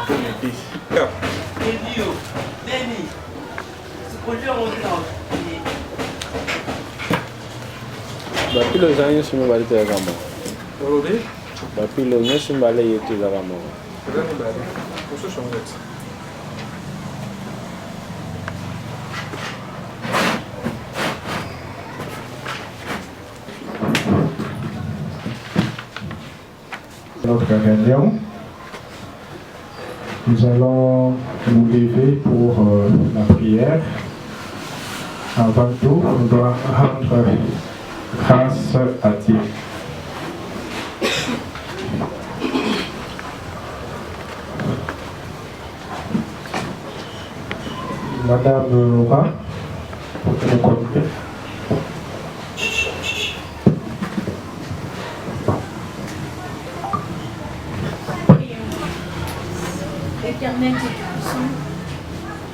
pour m'aider. Bapi lo zanyo sima bali te kama. Aujourd'hui, Bapi lo nyo sima bali yeti la kama. c'est vraiment bien. Pour ce changer ça. Notre réunion, nous allons nous lever pour la prière. Avant tout, nous devons rendre grâce à Dieu. Madame Laura, pour que nous conduire. Éternel Dieu Tout-Puissant,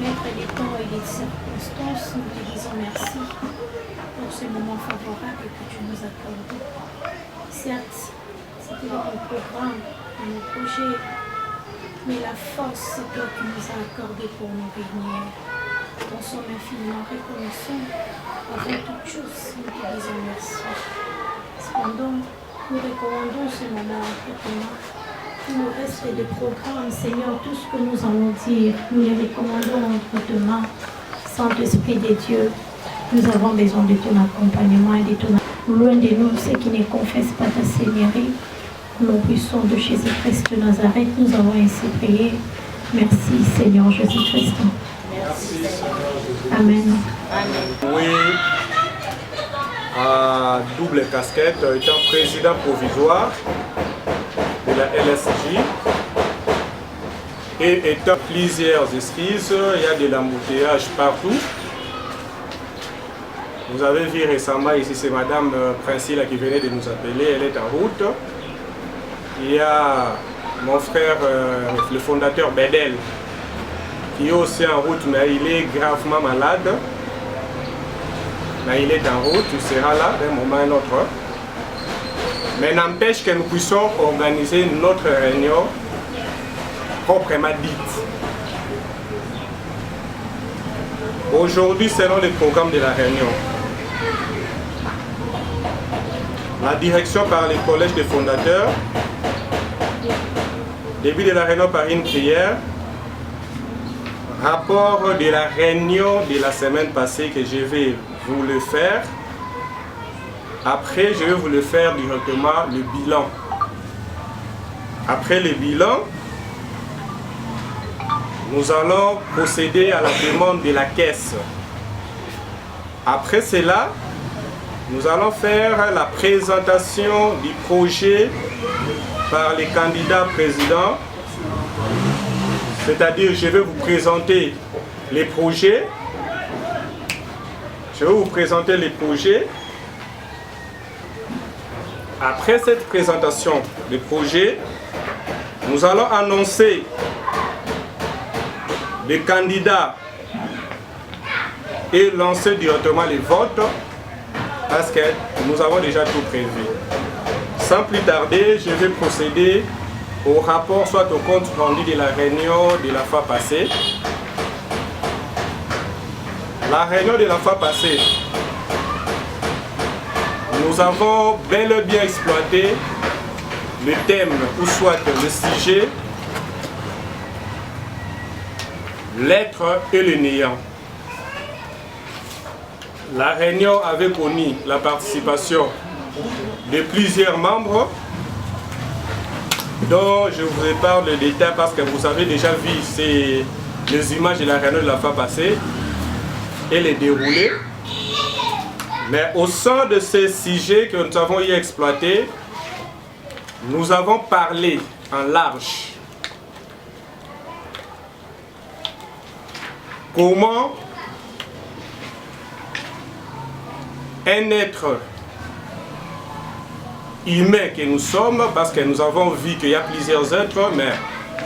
Maître des temps et des circonstances, nous te disons merci pour ce moment favorable que tu nous accordes. Certes, c'était dans nos programmes, dans nos projets, mais la force, c'est toi qui nous as accordé pour nous réunir. Nous sommes infiniment reconnaissants. Avant toute chose, nous te disons merci. Cependant, nous recommandons ce moment entre tes mains. Tout le reste des programmes, Seigneur, tout ce que nous allons dire, nous les recommandons entre tes mains. Saint-Esprit de Dieu, nous avons besoin de ton accompagnement et de ton loin de nous ceux qui ne confessent pas ta Seigneurie. Au nom puissant de Jésus-Christ de Nazareth, nous avons ainsi prié. Merci Seigneur Jésus-Christ. Merci Seigneur. Amen. Oui, à double casquette, étant président provisoire de la LSJ et étant plusieurs esquisses, il y a de l'embouteillage partout. Vous avez vu récemment ici, c'est Madame Princila qui venait de nous appeler, elle est en route. Il y a mon frère, le fondateur Bedel, qui est aussi en route, mais il est gravement malade. Mais il est en route, il sera là d'un moment à un autre. Mais n'empêche que nous puissions organiser notre réunion proprement dite. Aujourd'hui, selon le programme de la réunion, la direction par les collèges des fondateurs, début de la réunion par une prière, rapport de la réunion de la semaine passée que je vais vous le faire. Après, je vais vous le faire directement, le bilan. Après le bilan, nous allons procéder à la demande de la caisse. Après cela, nous allons faire la présentation du projet par les candidats présidents. C'est-à-dire, je vais vous présenter les projets. Je vais vous présenter les projets. Après cette présentation des projets, nous allons annoncer les candidats et lancer directement les votes parce que nous avons déjà tout prévu. Sans plus tarder, je vais procéder au rapport, soit au compte rendu de la réunion de la fois passée. La réunion de la fois passée, nous avons bel et bien exploité le thème ou soit le sujet, l'être et le néant. La réunion avait connu la participation de plusieurs membres dont je vous épargne le détail parce que vous avez déjà vu les images de la réunion de la fois passée et les déroulés. Mais au sein de ces sujets que nous avons y exploités, nous avons parlé en large. Comment un être humain que nous sommes, parce que nous avons vu qu'il y a plusieurs êtres, mais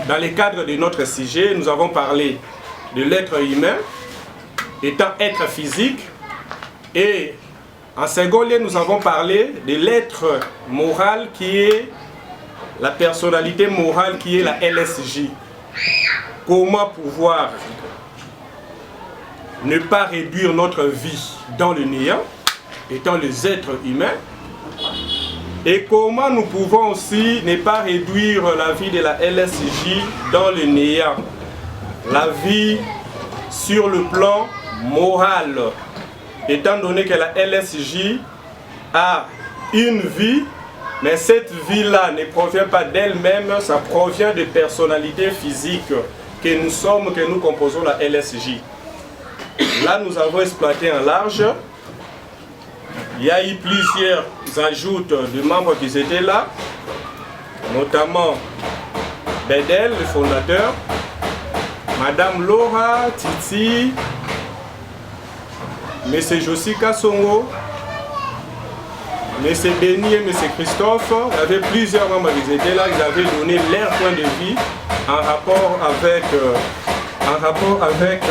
dans le cadre de notre sujet, nous avons parlé de l'être humain étant être physique, et en second lieu, nous avons parlé de l'être moral qui est la personnalité morale qui est la LSJ. comment pouvoir ne pas réduire notre vie dans le néant, étant les êtres humains, et comment nous pouvons aussi ne pas réduire la vie de la LSJ dans le néant, la vie sur le plan moral, étant donné que la LSJ a une vie, mais cette vie-là ne provient pas d'elle-même, ça provient de personnalités physiques que nous sommes, que nous composons la LSJ. Là, nous avons exploité en large. Il y a eu plusieurs ajouts de membres qui étaient là, notamment Bedel, le fondateur, Madame Laura, Titi, M. Josika Songo, M. Denis et M. Christophe. Il y avait plusieurs membres qui étaient là, ils avaient donné leur point de vue en rapport avec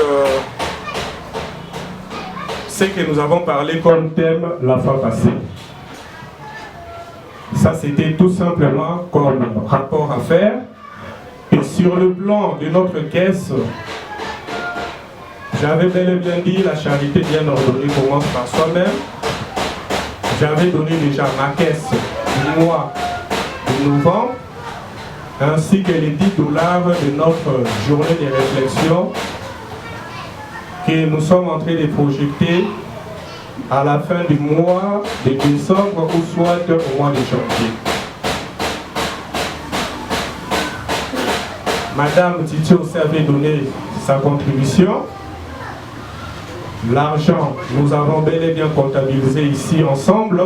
ce que nous avons parlé comme thème la fois passée. Ça, c'était tout simplement comme rapport à faire. Et sur le plan de notre caisse, j'avais bel et bien dit la charité bien ordonnée commence par soi-même. J'avais donné déjà ma caisse du mois de novembre, ainsi que les $10 de notre journée de réflexion que nous sommes en train de projeter à la fin du mois de décembre ou soit au mois de janvier. Madame Titi aussi avait donné sa contribution. L'argent, nous avons bel et bien comptabilisé ici ensemble.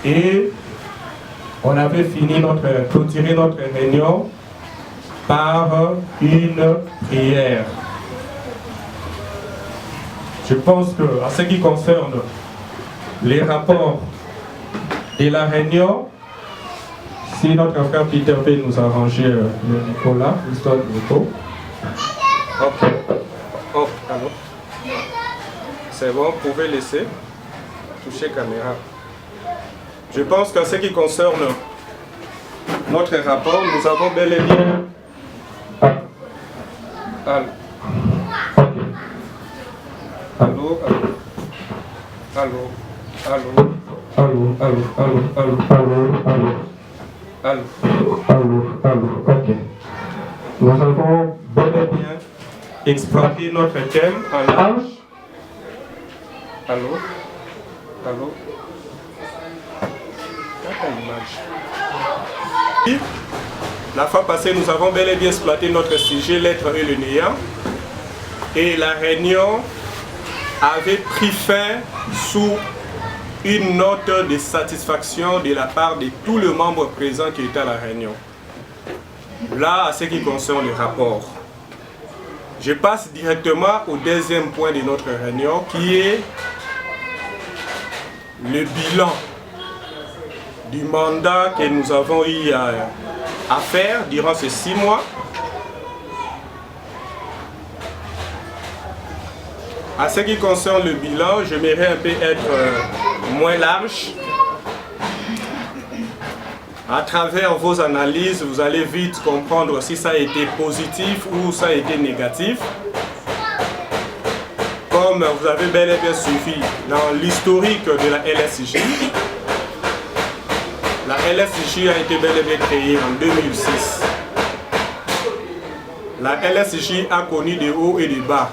Et on avait fini clôturer notre réunion par une prière. Je pense que, en ce qui concerne les rapports de la réunion, si notre frère Peter peut nous arranger le Nicolas, l'histoire du micro. Ok. Oh, allô. C'est bon, vous pouvez laisser toucher caméra. Je pense qu'en ce qui concerne notre rapport, nous avons bel et bien. Allô. Allô, allô. Allô, allô. Allô, ok. Nous avons bel et bien exploité notre thème en large. Allô. La fois passée, nous avons bel et bien exploité notre sujet, l'être et le néant. Et la réunion avait pris fin sous une note de satisfaction de la part de tous les membres présents qui étaient à la réunion. Là, à ce qui concerne le rapport. Je passe directement au deuxième point de notre réunion qui est le bilan du mandat que nous avons eu à faire durant ces 6 mois. À ce qui concerne le bilan, j'aimerais un peu être moins large. À travers vos analyses, vous allez vite comprendre si ça a été positif ou ça a été négatif. Comme vous avez bel et bien suivi dans l'historique de la LSJ, la LSJ a été bel et bien créée en 2006. La LSJ a connu des hauts et des bas.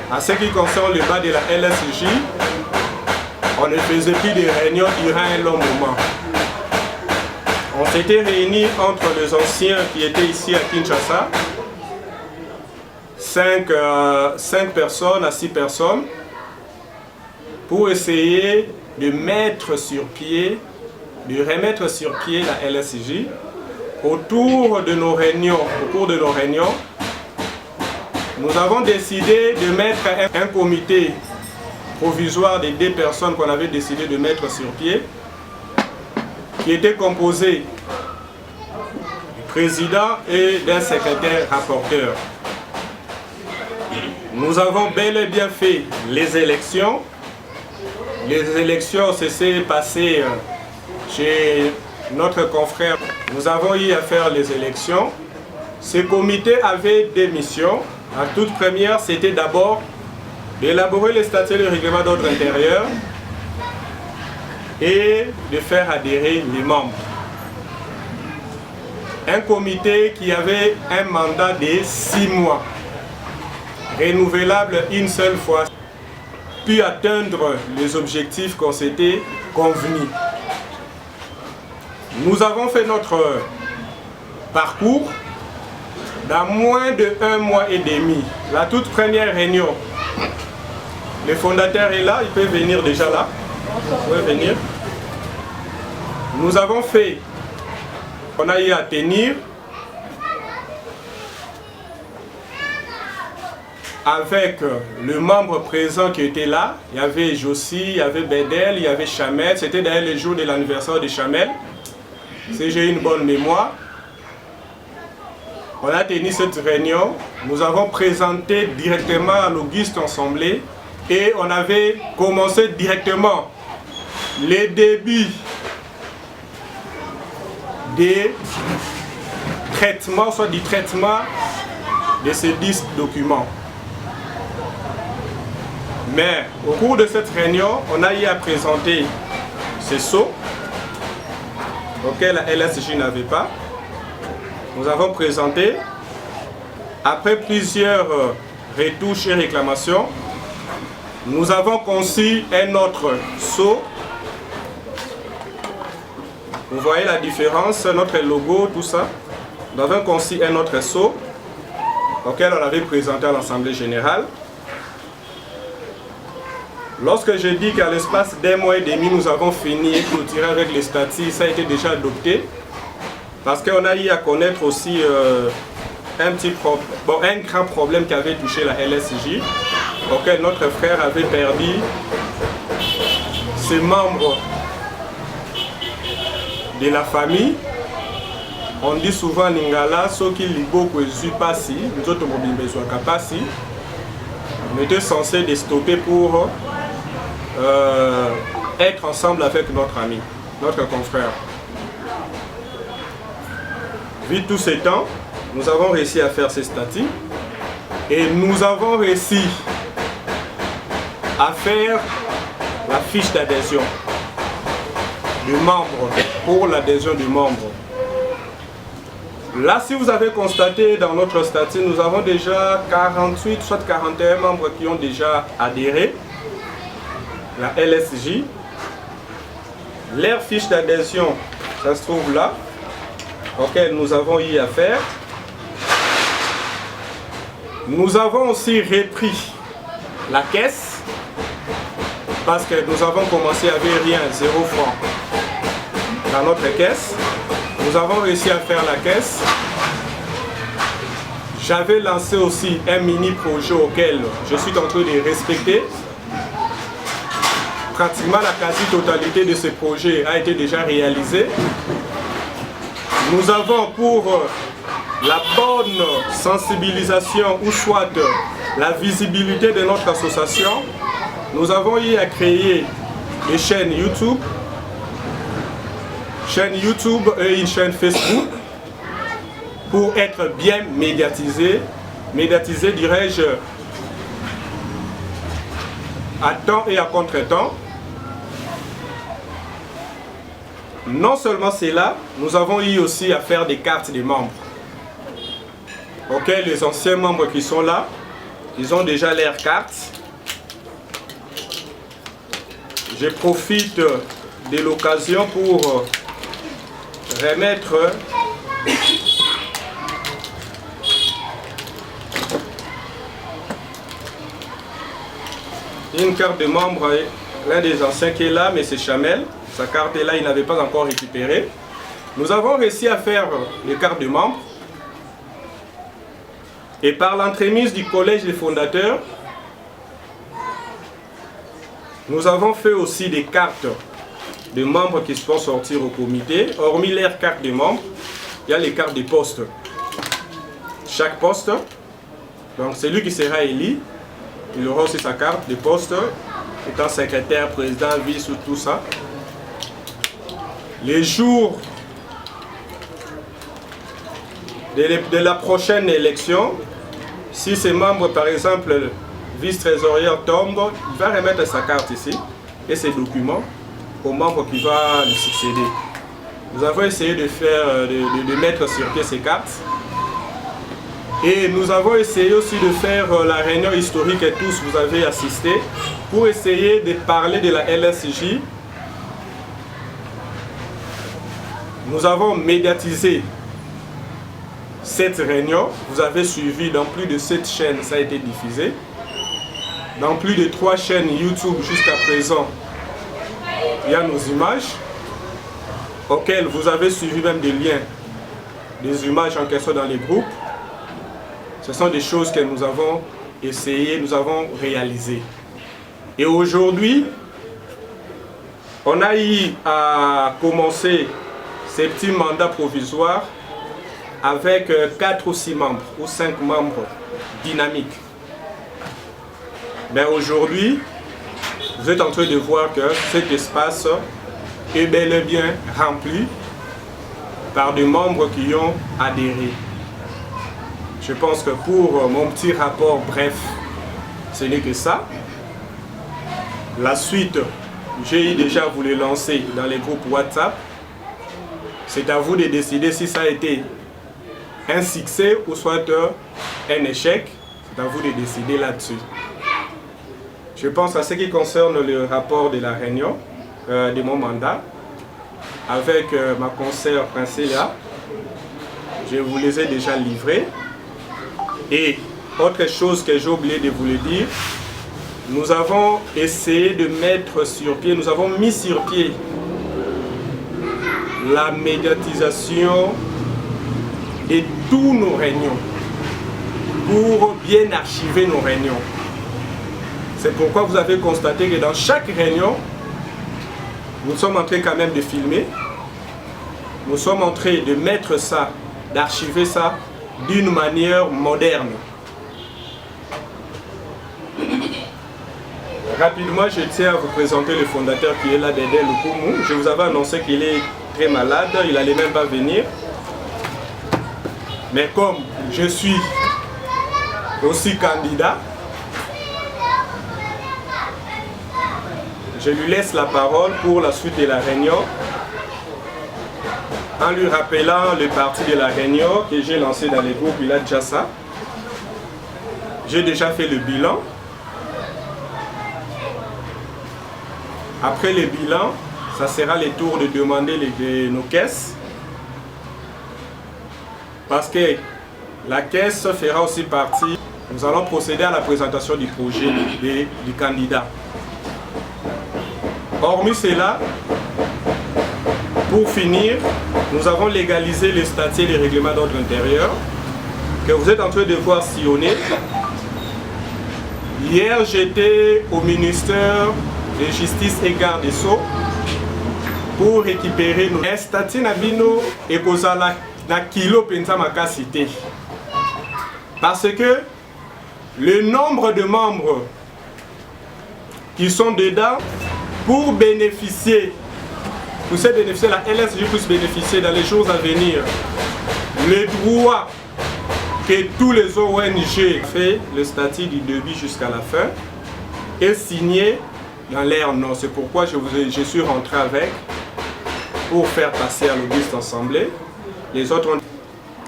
En ce qui concerne le bas de la LSJ, on ne faisait plus de réunions durant un long moment. On s'était réunis entre les anciens qui étaient ici à Kinshasa, 5 personnes à 6 personnes, pour essayer de mettre sur pied, de remettre sur pied la LSJ. Autour de nos réunions, au cours de nos réunions, nous avons décidé de mettre un comité provisoire de 2 personnes qu'on avait décidé de mettre sur pied, qui était composé du président et d'un secrétaire rapporteur. Nous avons bel et bien fait les élections. Les élections se sont passées chez notre confrère, nous avons eu à faire les élections. Ce comité avait des missions. La toute première, c'était d'abord d'élaborer les statuts et le règlement d'ordre intérieur et de faire adhérer les membres. Un comité qui avait un mandat de 6 mois, renouvelable une seule fois, puis atteindre les objectifs qu'on s'était convenus. Nous avons fait notre parcours dans moins de 1 mois et demi. La toute première réunion, le fondateur est là, il peut venir déjà là. Vous pouvez venir. Nous avons fait, on a eu à tenir avec le membre présent qui était là. Il y avait Jossi, il y avait Bedel, il y avait Chamel. C'était d'ailleurs le jour de l'anniversaire de Chamel. Si j'ai une bonne mémoire. On a tenu cette réunion. Nous avons présenté directement à l'Auguste Assemblée et on avait commencé directement les débuts des traitements, soit du traitement de ces 10 documents. Mais au cours de cette réunion, on a eu à présenter ces sceaux auxquels la LSJ n'avait pas. Nous avons présenté, après plusieurs retouches et réclamations, nous avons conçu un autre sceau. Vous voyez la différence, notre logo, tout ça. Nous avons conçu un autre sceau auquel on avait présenté à l'Assemblée générale. Lorsque je dis qu'à l'espace d'1 mois et demi, nous avons fini et clôturé avec les statuts, ça a été déjà adopté. Parce qu'on a eu à connaître aussi un grand problème qui avait touché la LSJ, auquel notre frère avait perdu ses membres de la famille. On dit souvent Lingala, ceux qui libo kwezu pasi, nous autres mobimbezo kapasi, on était censé les stopper pour être ensemble avec notre ami, notre confrère. Vu tous ces temps, nous avons réussi à faire ces statuts et nous avons réussi à faire la fiche d'adhésion du membre pour l'adhésion du membre. Là, si vous avez constaté dans notre statut, nous avons déjà 48, soit 41 membres qui ont déjà adhéré, la LSJ. Leur fiche d'adhésion, ça se trouve là, auquel nous avons eu à faire. Nous avons aussi repris la caisse, parce que nous avons commencé avec rien, 0 francs dans notre caisse. Nous avons réussi à faire la caisse. J'avais lancé aussi un mini projet auquel je suis en train de respecter. Pratiquement la quasi-totalité de ce projet a été déjà réalisée. Nous avons pour la bonne sensibilisation ou soit la visibilité de notre association, nous avons eu à créer des chaînes YouTube et une chaîne Facebook pour être bien médiatisé, dirais-je, à temps et à contre-temps. Non seulement cela, nous avons eu aussi à faire des cartes des membres, auxquelles les anciens membres qui sont là, ils ont déjà leurs cartes. Je profite de l'occasion pour remettre une carte de membre, l'un des anciens qui est là, mais c'est Chamel. Sa carte est là, il n'avait pas encore récupéré. Nous avons réussi à faire les cartes de membres. Et par l'entremise du collège des fondateurs, nous avons fait aussi des cartes de membres qui vont sortir au comité. Hormis leurs cartes de membres, il y a les cartes de poste. Chaque poste, donc celui qui sera élu, il aura aussi sa carte de poste, étant secrétaire, président, vice ou tout ça. les jours de la prochaine élection, si ces membres, par exemple, le vice-trésorier tombe, il va remettre sa carte ici et ses documents au membre qui va lui succéder. Nous avons essayé de faire, de mettre sur pied ces cartes. Et nous avons essayé aussi de faire la réunion historique que tous vous avez assisté pour essayer de parler de la LSJ. Nous avons médiatisé cette réunion. Vous avez suivi dans plus de 7 chaînes, ça a été diffusé. Dans plus de 3 chaînes YouTube jusqu'à présent, il y a nos images auxquelles vous avez suivi même des liens, des images en question dans les groupes. Ce sont des choses que nous avons essayé, nous avons réalisées. Et aujourd'hui, on a eu à commencer ces petits mandats provisoires avec 4 ou 6 membres ou 5 membres dynamiques. Mais aujourd'hui, vous êtes en train de voir que cet espace est bel et bien rempli par des membres qui ont adhéré. Je pense que pour mon petit rapport bref, ce n'est que ça. La suite, j'ai déjà voulu lancer dans les groupes WhatsApp. C'est à vous de décider si ça a été un succès ou soit un échec. C'est à vous de décider là-dessus. Je pense à ce qui concerne le rapport de la réunion de mon mandat avec ma conseillère Princella. Je vous les ai déjà livrés. Et autre chose que j'ai oublié de vous le dire, nous avons essayé de mettre sur pied, nous avons mis sur pied la médiatisation de tous nos réunions pour bien archiver nos réunions. C'est pourquoi vous avez constaté que dans chaque réunion, nous sommes en train quand même de filmer, nous sommes en train de mettre ça, d'archiver ça d'une manière moderne. Rapidement, je tiens à vous présenter le fondateur qui est là, Dédé Lukumu. Je vous avais annoncé qu'il est très malade, il n'allait même pas venir. Mais comme je suis aussi candidat, je lui laisse la parole pour la suite de la réunion, en lui rappelant le parti de la réunion que j'ai lancé dans les groupes. Il a déjà ça. J'ai déjà fait le bilan. Après le bilan, ça sera le tour de demander nos caisses. Parce que la caisse fera aussi partie. Nous allons procéder à la présentation du projet du candidat. Hormis cela, pour finir, nous avons légalisé les statuts et les règlements d'ordre intérieur que vous êtes en train de voir sillonner. Hier, j'étais au ministère de Justice et Garde des Sceaux pour récupérer nos statuts nabino et kozala na kilo penza makasité. Parce que le nombre de membres qui sont dedans pour bénéficier, pour se bénéficier, la LSJ puisse bénéficier dans les jours à venir le droit que tous les ONG fait le statut du début jusqu'à la fin est signé dans l'air non. C'est pourquoi je suis rentré avec pour faire passer à l'Auguste Assemblée. Les autres,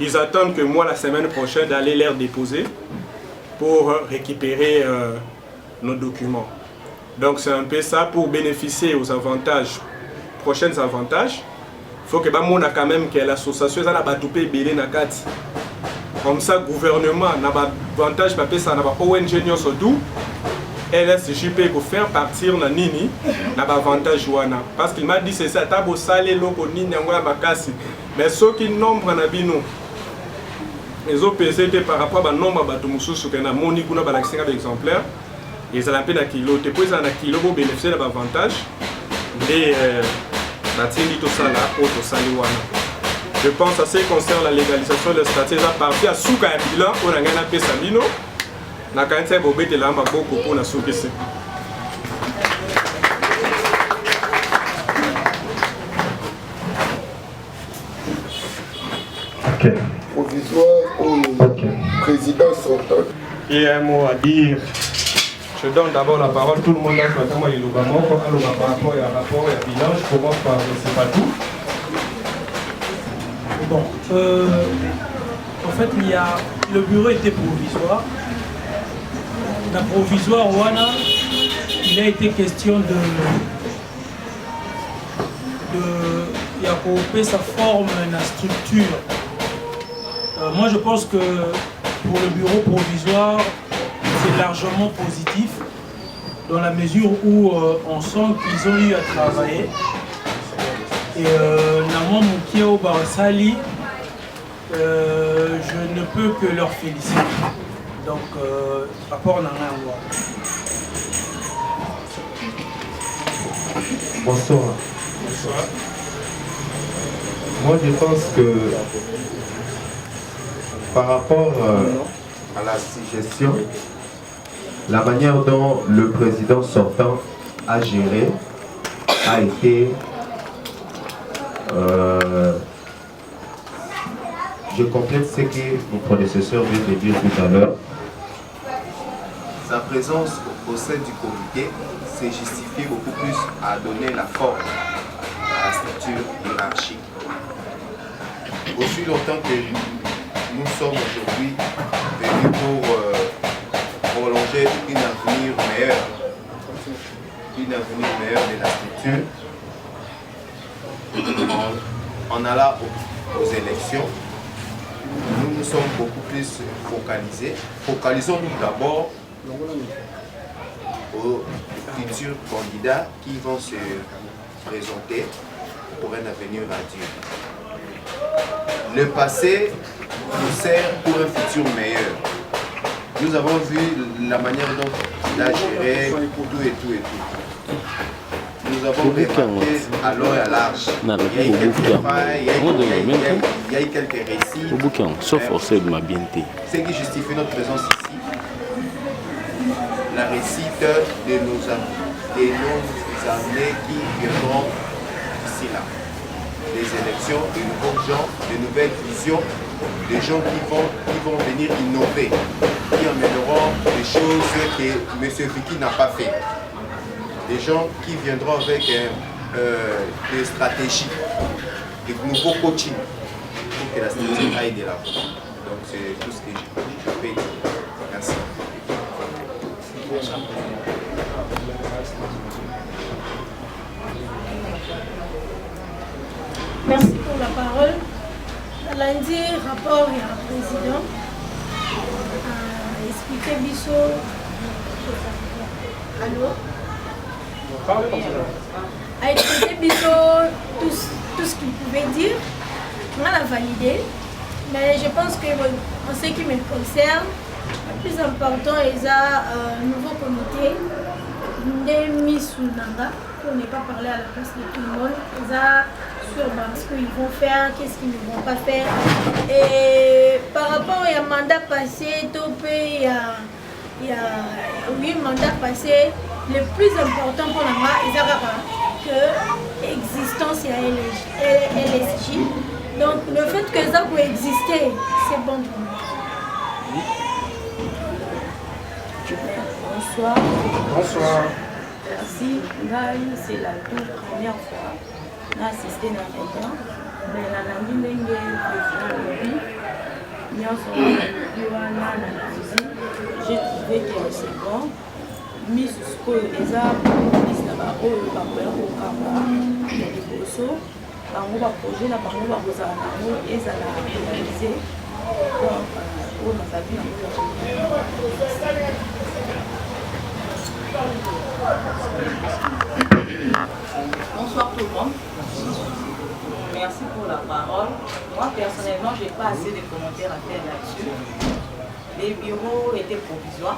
ils attendent que moi la semaine prochaine d'aller les déposer pour récupérer nos documents. Donc c'est un peu ça pour bénéficier aux avantages, prochains avantages. Il faut que nous quand même que l'association a batupé belé nakati. Comme ça, le gouvernement a avantage ça na ONG surtout. LSJP pour faire partir na nini na avantage wana. Parce qu'il m'a dit c'est ça tabo salé loko nini ngola makasi. Mais ceux qui nombre na bino les OPC par rapport à nombre de mususu que na moni kuna ba l'accès exemplaires. Ils ont un peu de kilo, tu peux en kilo pour bénéficier de l'avantage. Et je pense à ce qui concerne la légalisation de statut, à partir à Souka Bilan, on a gagné Samino. Na kanisa bobete lamba boko pour na soukese. Ok. Provisoire au président sortant. Il y a un mot à dire. Je donne d'abord la parole. Tout le monde a fait moi il par rapport et à rapport et à bilan. Je commence par c'est pas tout. Bon, en fait, le bureau était provisoire. La provisoire, il a été question de couper sa forme, la structure. Moi, je pense que pour le bureau provisoire, c'est largement positif, dans la mesure où on sent qu'ils ont eu à travailler. Et Namo Moukieo Barasali, je ne peux que leur féliciter. Donc, rapport n'a rien à voir. Bonsoir. Bonsoir. Moi, je pense que par rapport à la suggestion, la manière dont le président sortant a géré a été, je complète ce que mon prédécesseur vient de dire tout à l'heure. Sa présence au sein du comité s'est justifiée beaucoup plus à donner la forme à la structure hiérarchique. Aussi longtemps que nous sommes aujourd'hui venus pour prolonger un avenir meilleur de la structure, en allant aux élections, nous nous sommes beaucoup plus focalisés. Focalisons-nous d'abord aux futurs candidats qui vont se présenter pour un avenir radieux. Le passé nous sert pour un futur meilleur. Nous avons vu la manière dont il a géré tout et tout et tout. Nous avons remarqué à long et à large. Il y a eu quelques failles, il y a eu quelques récits. Sauf forcé de ma bienté. Ce qui justifie notre présence ici, la réussite de nos amis qui viendront d'ici là. Des élections, de nouveaux gens, de nouvelles visions, des gens qui vont venir innover, qui amèneront des choses que M. Vicky n'a pas fait. Des gens qui viendront avec des stratégies, des nouveaux coachings pour que la structure aille de l'avant. Donc c'est tout ce que je peux dire. Merci. Merci pour la parole. Lundi, rapport et un président a expliqué Bisso. Allô? A expliqué Bisso tout ce qu'il pouvait dire. On l'a validé. Mais je pense que en ce qui me concerne, le plus important est un nouveau comité de Miss Nanga, pour ne pas parler à la place de tout le monde. Sur ce qu'ils vont faire, qu'est-ce qu'ils ne vont pas faire. Et par rapport au mandat passé, il y a 8 mandats passés, le plus important pour moi, c'est que l'existence est LSJ. Donc le fait que ça peut exister, c'est bon pour moi. Bonsoir. Bonsoir. Merci. C'est la toute première fois que j'ai assisté à la réunion. Mais j'ai trouvé que c'est bon. Miss School est là, Miss Naba, bango baprojet na bango bakozala nango ezala réalisé donc oyo nazabi nango. Bonsoir tout le monde. Merci pour la parole. Moi personnellement, je n'ai pas assez de commentaires à faire là-dessus. Les bureaux étaient provisoires.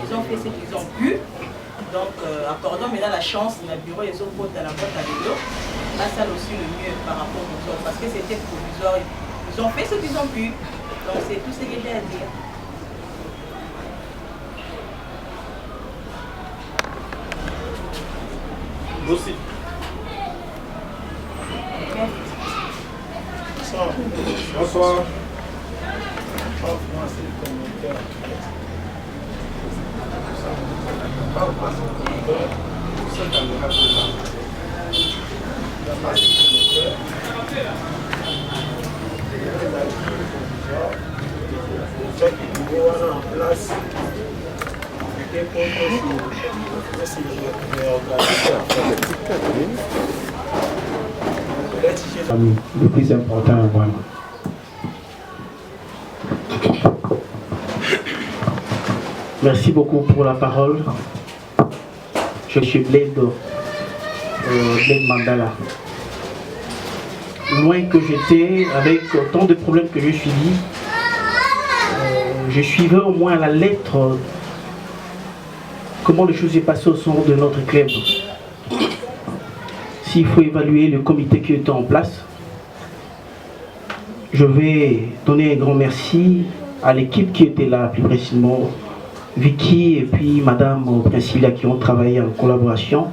Ils ont fait ce qu'ils ont pu. Donc, accordons maintenant la chance dans le bureau, ils ont voté dans la boîte à vélo. Là, ça aussi le mieux par rapport aux autres. Parce que c'était provisoire. Ils ont fait ce qu'ils ont pu. Donc, c'est tout ce qu'il y a à dire. Aussi. Okay. Bonsoir. Le plus important, vraiment. Merci beaucoup pour la parole. Je suis Bled Mandala. Loin que j'étais, avec autant de problèmes que je suivis, je suivais au moins à la lettre comment les choses s'est passées au sein de notre club. S'il faut évaluer le comité qui était en place, je vais donner un grand merci à l'équipe qui était là, plus précisément Vicky et puis Madame Priscilla qui ont travaillé en collaboration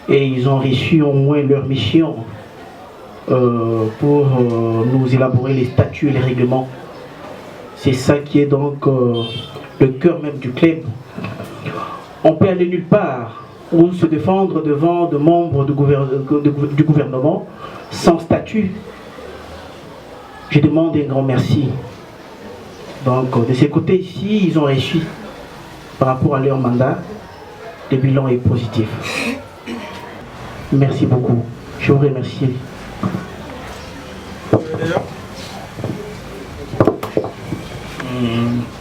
et ils ont reçu au moins leur mission pour nous élaborer les statuts et les règlements. C'est ça qui est donc le cœur même du club. On peut aller nulle part ou se défendre devant de membres du gouvernement sans statut. Je demande un grand merci. Donc de ces côtés ici, ils ont réussi par rapport à leur mandat. Le bilan est positif. Merci beaucoup. Je vous remercie.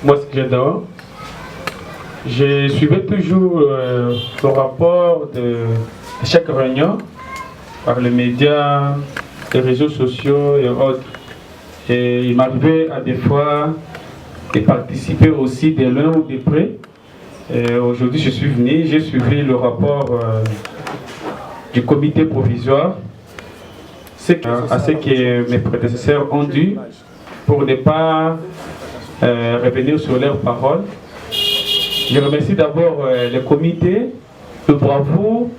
Moi, ce que j'adore, je suivais toujours le rapport de chaque réunion par les médias, les réseaux sociaux et autres. Et il m'arrivait à des fois de participer aussi de loin ou de près. Aujourd'hui, je suis venu, j'ai suivi le rapport du comité provisoire, à ce que mes prédécesseurs ont dû pour ne pas revenir sur leurs paroles. Je remercie d'abord le comité, le bravo,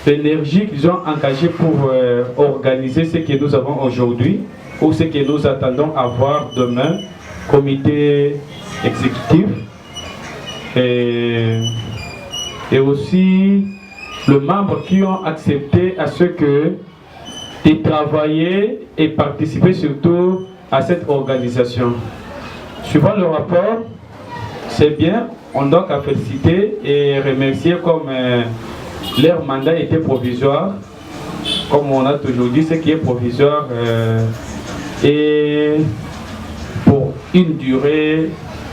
l'énergie qu'ils ont engagée pour organiser ce que nous avons aujourd'hui ou ce que nous attendons avoir demain, comité exécutif. Et aussi les membres qui ont accepté à ce que de travailler et participer surtout à cette organisation. Suivant le rapport, c'est bien, on doit qu'à féliciter et remercier comme leur mandat était provisoire, comme on a toujours dit, ce qui est provisoire et pour une durée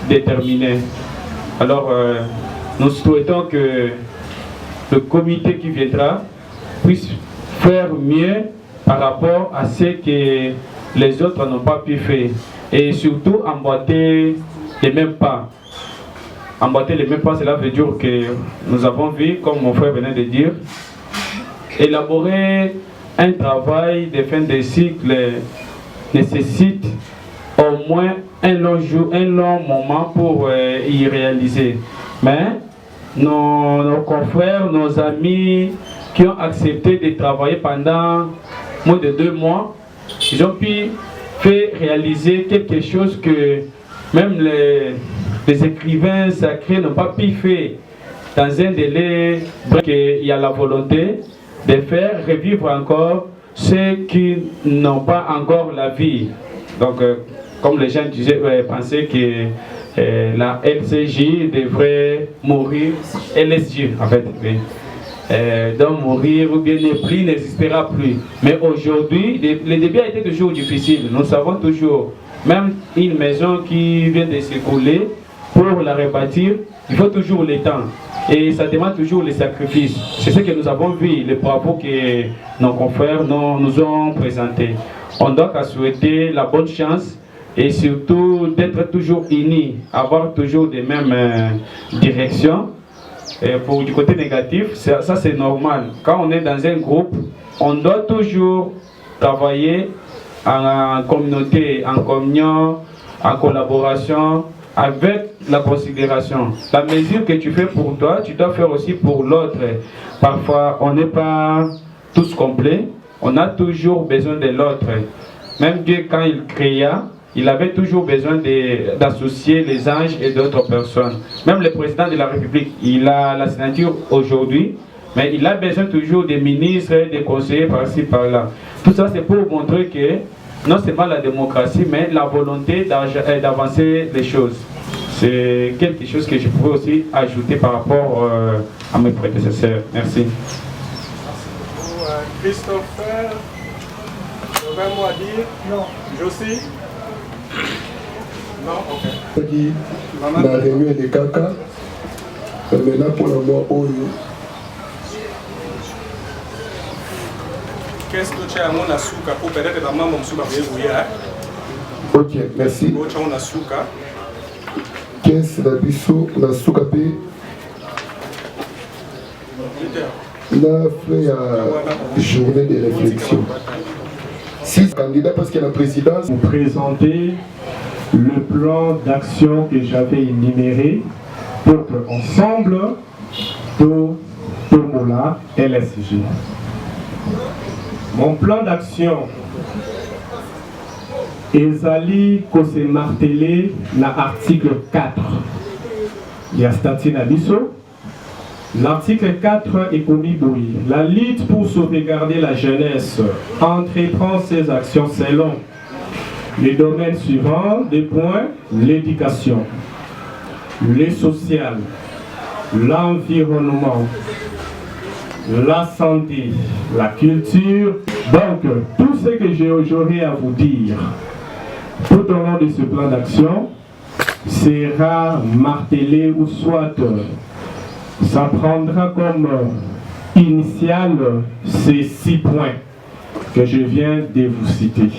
déterminée. Alors, nous souhaitons que le comité qui viendra puisse faire mieux par rapport à ce que les autres n'ont pas pu faire. Et surtout, emboîter les mêmes pas. Emboîter les mêmes pas, cela veut dire que nous avons vu, comme mon frère venait de dire, élaborer un travail de fin de cycle nécessite au moins un long moment pour y réaliser. Mais nos confrères, nos amis qui ont accepté de travailler pendant moins de 2 mois, ils ont pu faire réaliser quelque chose que même les écrivains sacrés n'ont pas pu faire dans un délai. Il y a la volonté de faire revivre encore ceux qui n'ont pas encore la vie. Donc, comme les gens pensaient que la LCJ devrait mourir, LSJ en fait, oui. Donc mourir ou bien ne plus, n'existera plus. Mais aujourd'hui, le début a été toujours difficile. Nous savons toujours, même une maison qui vient de s'écrouler, pour la rebâtir, il faut toujours le temps. Et ça demande toujours les sacrifices. C'est ce que nous avons vu, les propos que nos confrères nous ont présentés. On doit qu'à souhaiter la bonne chance et surtout d'être toujours unis, avoir toujours les mêmes directions. Et pour du côté négatif, ça c'est normal. Quand on est dans un groupe, on doit toujours travailler en communauté, en communion, en collaboration, avec la considération. La mesure que tu fais pour toi, tu dois faire aussi pour l'autre. Parfois, on n'est pas tous complets, on a toujours besoin de l'autre. même Dieu, quand il créa, il avait toujours besoin d'associer les anges et d'autres personnes. Même le président de la République, il a la signature aujourd'hui, mais il a besoin toujours des ministres, des conseillers par-ci, par-là. Tout ça, c'est pour montrer que non seulement la démocratie, mais la volonté d'avancer les choses. C'est quelque chose que je pourrais aussi ajouter par rapport à mes prédécesseurs. Merci. Christopher, tu aurais un mot à dire? Non. Josie? Non, ok. La réunion des caca. Maintenant, pour le mois Oyo. Qu'est-ce que tu as à mon asuka pour peut-être que ta maman me Ok, merci. Tu as mon asuka. Qu'est-ce que la bisso, la souka pe? La journée de réflexion. 6 candidats parce qu'il y a la présidence. Vous présenter le plan d'action que j'avais énuméré pour que ensemble, tout la LSG. Mon plan d'action ezali ko se martelé na article 4. Il y a statut Nabiso. L'article 4 est commis bouilli. La lutte pour sauvegarder la jeunesse entreprend ses actions selon les domaines suivants, des points, l'éducation, le social, l'environnement, la santé, la culture. Donc, tout ce que j'ai aujourd'hui à vous dire tout au long de ce plan d'action sera martelé ou soit ça prendra comme initial ces 6 points que je viens de vous citer.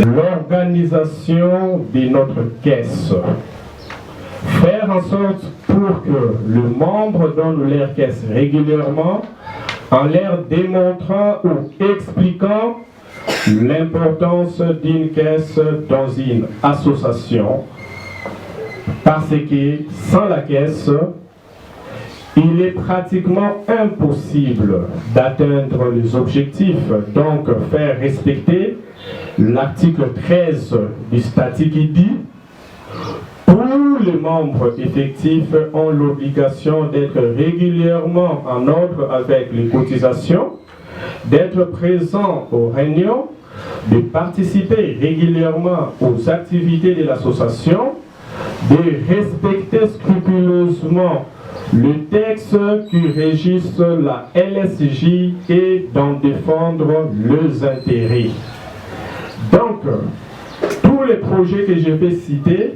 L'organisation de notre caisse. Faire en sorte pour que le membre donne leur caisse régulièrement en leur démontrant ou expliquant l'importance d'une caisse dans une association. Parce que sans la caisse, il est pratiquement impossible d'atteindre les objectifs. Donc, faire respecter l'article 13 du statut qui dit tous les membres effectifs ont l'obligation d'être régulièrement en ordre avec les cotisations, d'être présents aux réunions, de participer régulièrement aux activités de l'association, de respecter scrupuleusement le texte qui régisse la LSJ et d'en défendre leurs intérêts. Donc, tous les projets que je vais citer,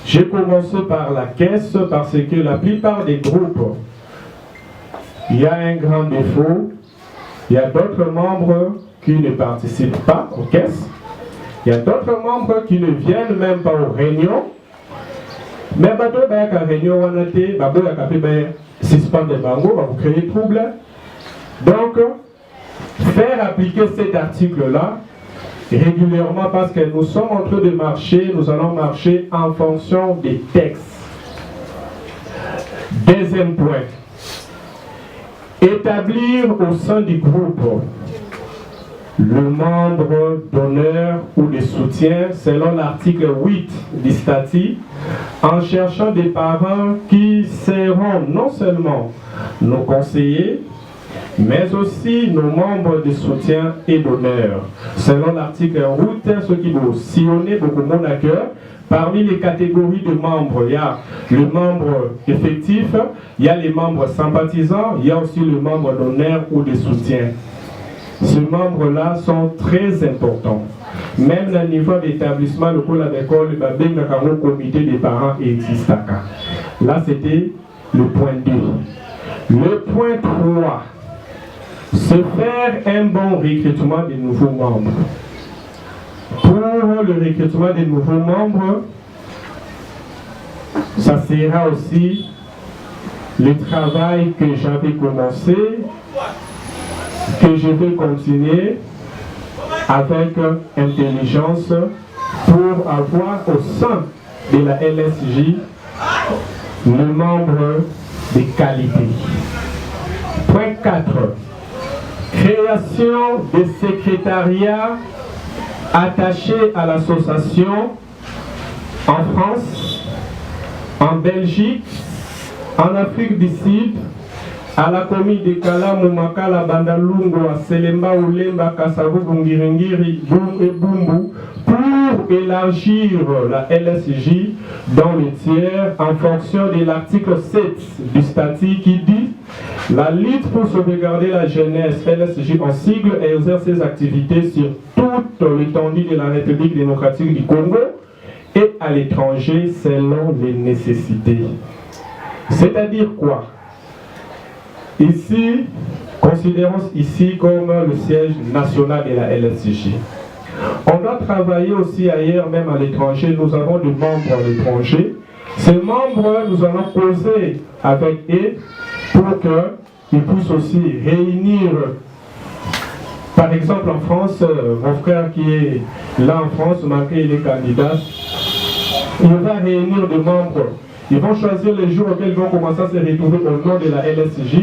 j'ai commencé par la caisse parce que la plupart des groupes, il y a un grand défaut, il y a d'autres membres qui ne participent pas aux caisses. Il y a d'autres membres qui ne viennent même pas aux réunions. Mais il y a réunion, on a été, suspendre vous créer trouble. Donc, faire appliquer cet article-là régulièrement parce que nous sommes en train de marcher, nous allons marcher en fonction des textes. Deuxième point, établir au sein du groupe le membre d'honneur ou de soutien selon l'article 8 du statut en cherchant des parents qui seront non seulement nos conseillers mais aussi nos membres de soutien et d'honneur. Selon l'article 8, ce qui vous sillonnez beaucoup mon accueil, parmi les catégories de membres, il y a le membre effectif, il y a les membres sympathisants, il y a aussi le membre d'honneur ou de soutien. Ces membres-là sont très importants. Même au niveau d'établissement, le cours de l'école, le comité des parents existe. Là, c'était le point 2. Le point 3, c'est faire un bon recrutement des nouveaux membres. Pour le recrutement des nouveaux membres, ça sera aussi le travail que j'avais commencé, que je vais continuer avec intelligence pour avoir au sein de la LSJ le membre de qualité. Point 4. Création des secrétariats attachés à l'association en France, en Belgique, en Afrique du Sud, à la commune de Kalamu, Makala, Bandalungu, à Selemba, Oulemba, Kasavu, Bungiringiri, Boum et Bumbu, pour élargir la LSJ dans le tiers en fonction de l'article 7 du statut qui dit la lutte pour sauvegarder la jeunesse LSJ en sigle et exerce ses activités sur toute l'étendue de la République démocratique du Congo et à l'étranger selon les nécessités. C'est-à-dire quoi? Ici, considérons ici comme le siège national de la LSJ. On doit travailler aussi ailleurs, même à l'étranger. Nous avons des membres à l'étranger. Ces membres, nous allons causer avec eux pour qu'ils puissent aussi réunir. Par exemple, en France, mon frère qui est là en France, malgré il est candidat, il va réunir des membres. Ils vont choisir les jours auxquels ils vont commencer à se retrouver au nom de la LSJ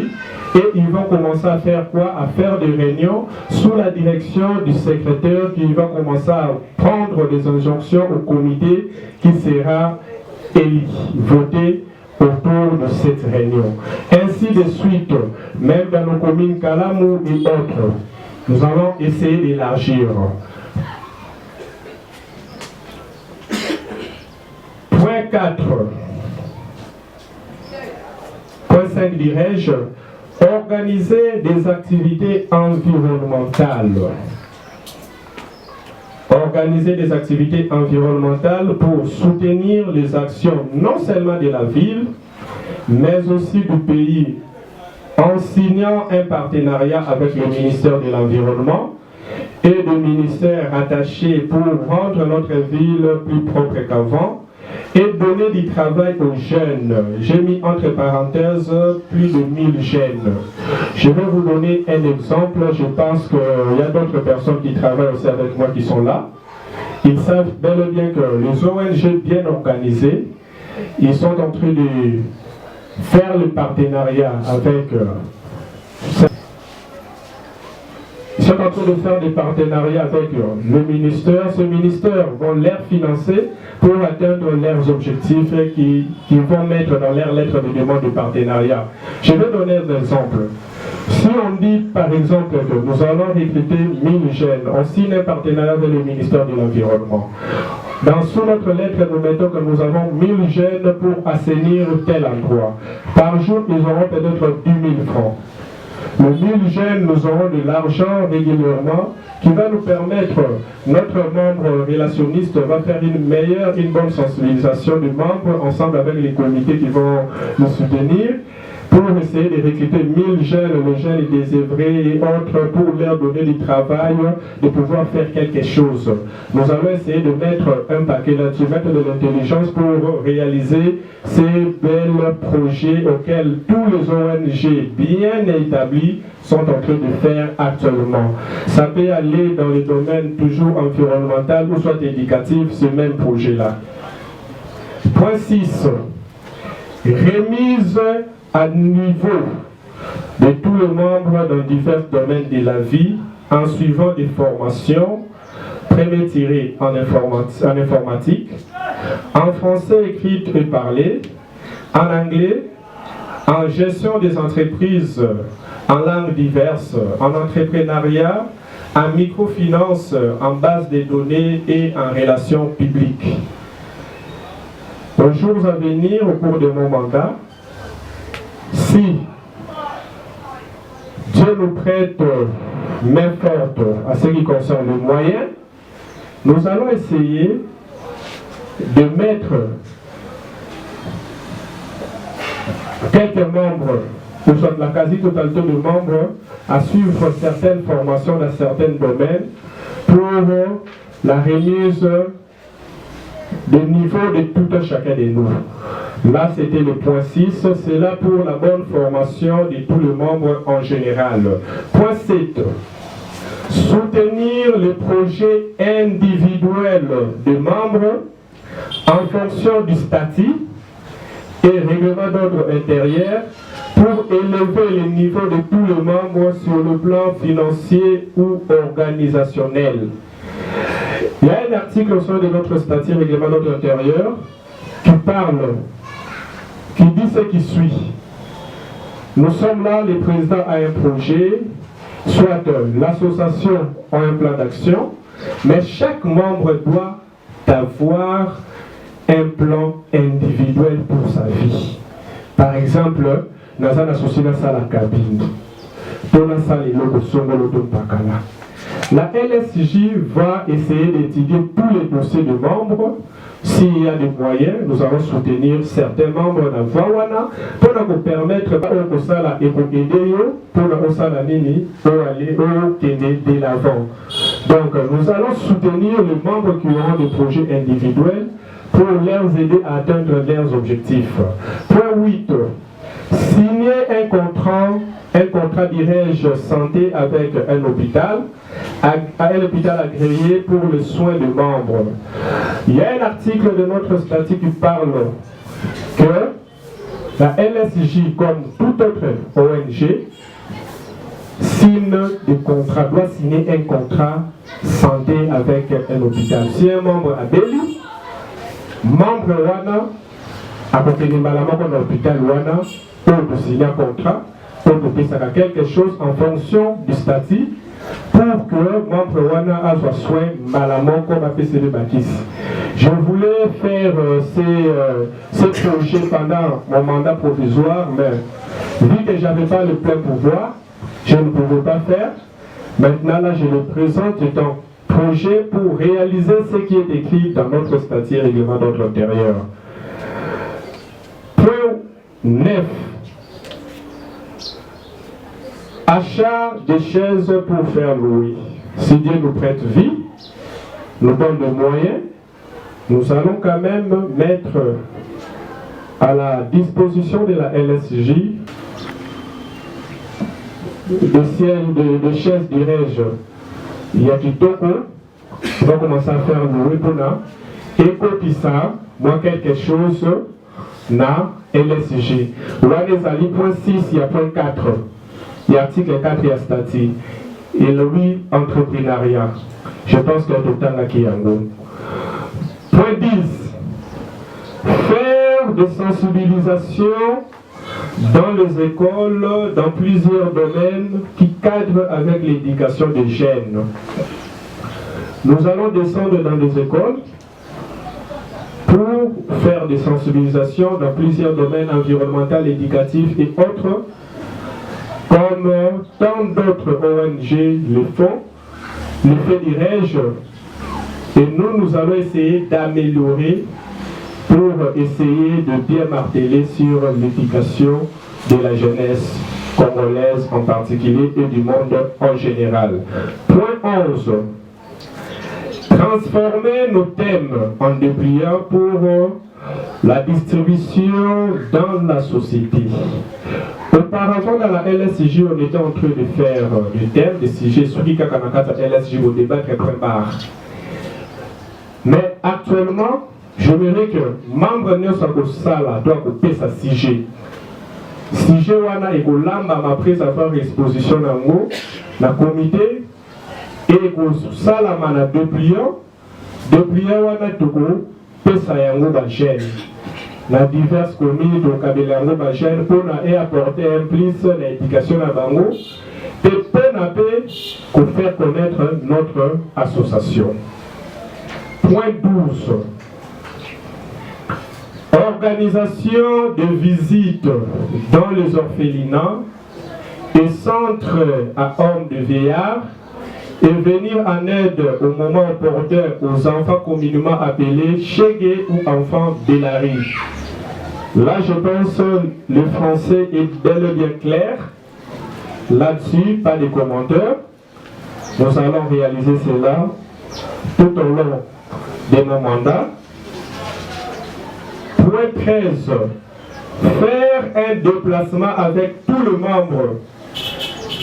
et ils vont commencer à faire quoi? À faire des réunions sous la direction du secrétaire qui va commencer à prendre des injonctions au comité qui sera élu, voté autour de cette réunion. Ainsi de suite, même dans nos communes Kalamu et autres, nous allons essayer d'élargir. Point 4. Point 5 dirais-je, organiser des activités environnementales. Organiser des activités environnementales pour soutenir les actions non seulement de la ville, mais aussi du pays, en signant un partenariat avec le ministère de l'Environnement et des ministères attachés pour rendre notre ville plus propre qu'avant, et donner du travail aux jeunes. J'ai mis entre parenthèses plus de 1000 jeunes. Je vais vous donner un exemple. Je pense qu'il y a d'autres personnes qui travaillent aussi avec moi qui sont là. Ils savent bel et bien que les ONG bien organisées, ils sont en train de faire le partenariat avec ils sont en train de faire des partenariats avec le ministère. Ce ministère vont les financer pour atteindre leurs objectifs qu'ils vont mettre dans leur lettre de demande de partenariat. Je vais donner un exemple. Si on dit par exemple que nous allons recruter 1000 jeunes, on signe un partenariat avec le ministère de l'Environnement. Sous notre lettre, nous mettons que nous avons 1000 jeunes pour assainir tel endroit. Par jour, ils auront peut-être 10 000 francs. Les 1000 jeunes, nous aurons de l'argent régulièrement qui va nous permettre, notre membre relationniste va faire une bonne sensibilisation du membre ensemble avec les comités qui vont nous soutenir pour essayer de recruter 1000 jeunes, les jeunes désœuvrés et autres, pour leur donner du travail, de pouvoir faire quelque chose. Nous allons essayer de mettre un paquet là-dessus, mettre de l'intelligence pour réaliser ces bels projets auxquels tous les ONG bien établis sont en train de faire actuellement. Ça peut aller dans les domaines toujours environnemental ou soit éducatif, ce même projet-là. Point 6. Remise à niveau de tous les membres dans divers domaines de la vie en suivant des formations, premier tiré en informatique, en français écrit et parlé, en anglais, en gestion des entreprises en langues diverses, en entrepreneuriat, en microfinance, en base de données et en relations publiques. Aux jours à venir, au cours de mon mandat, si Dieu nous prête main forte à ce qui concerne les moyens, nous allons essayer de mettre quelques membres, ou soit la quasi-totalité de membres, à suivre certaines formations dans certains domaines pour la remise des niveaux de tout un chacun de nous. Là, c'était le point 6. C'est là pour la bonne formation de tous les membres en général. Point 7. Soutenir les projets individuels des membres en fonction du statut et règlement d'ordre intérieur pour élever le niveau de tous les membres sur le plan financier ou organisationnel. Il y a un article au sein de notre statut règlement de notre intérieur qui dit ce qui suit. Nous sommes là, le président a un projet, soit l'association a un plan d'action, mais chaque membre doit avoir un plan individuel pour sa vie. Par exemple, nous avons associé à la cabine. La LSJ va essayer d'étudier tous les dossiers de membres. S'il y a des moyens, nous allons soutenir certains membres de Vawana pour nous permettre de aller de l'avant. Donc, nous allons soutenir les membres qui auront des projets individuels pour leur aider à atteindre leurs objectifs. Point 8. Signer un contrat dirais-je santé avec un hôpital agréé pour le soin des membres. Il y a un article de notre statut qui parle que la LSJ, comme toute autre ONG, doit signer un contrat santé avec un hôpital. Si un membre a Béli, membre Wana, à côté de l'hôpital Wana, pour signer un contrat, pour faire quelque chose en fonction du statut, pour que membre Wana a soit soin malamment comme a PCD Bakis. Je voulais faire ce projet pendant mon mandat provisoire, mais vu que je n'avais pas le plein pouvoir, je ne pouvais pas faire. Maintenant, là, je le présente dans projet pour réaliser ce qui est écrit dans notre statut règlement d'ordre intérieur. Point 9. Achat de chaises pour faire louer. Si Dieu nous prête vie, nous donne des moyens, nous allons quand même mettre à la disposition de la LSJ de chaises, dirais-je. Il y a du toko, on va commencer à faire louer pour nous. Et puis ça, moi quelque chose, na LSJ. Là, les alliés, point 6, il y a point 4. Il y a article 4, il y a statut. Et le 8, entrepreneuriat. Je pense qu'il y a tout le temps là qui est en gros. Point 10. Faire de sensibilisation dans les écoles, dans plusieurs domaines qui cadrent avec l'éducation des jeunes. Nous allons descendre dans les écoles pour faire des sensibilisations dans plusieurs domaines environnementaux, éducatifs et autres, comme tant d'autres ONG le font, le fait dirais-je, et nous allons essayer d'améliorer pour essayer de bien marteler sur l'éducation de la jeunesse congolaise en particulier et du monde en général. Point 11. Transformer nos thèmes en dépliants pour la distribution dans la société. Auparavant, dans la LSJ, on était en train de faire des thèmes, des sujets sur qui Kakanakata LSJ au débat très préparé. Mais actuellement, j'aimerais que membre de notre salle doit couper sa sujet. Sujet wana et que l'amba m'a pris à faire exposition dans le comité et que salle m'a dépliant wana tout pesa yango ba jeune na diverses communes donc abelango ba jeune pour apporter un plus l'éducation à bango et pour faire connaître notre association. Point 12. Organisation de visites dans les orphelinats et centres à hommes de vieillards et venir en aide au moment opportun aux enfants communément appelés chégués ou enfants de la rue. Là, je pense que le français est bel et bien clair. Là-dessus, pas de commentaires. Nous allons réaliser cela tout au long de mon mandat. Point 13. Faire un déplacement avec tous les membres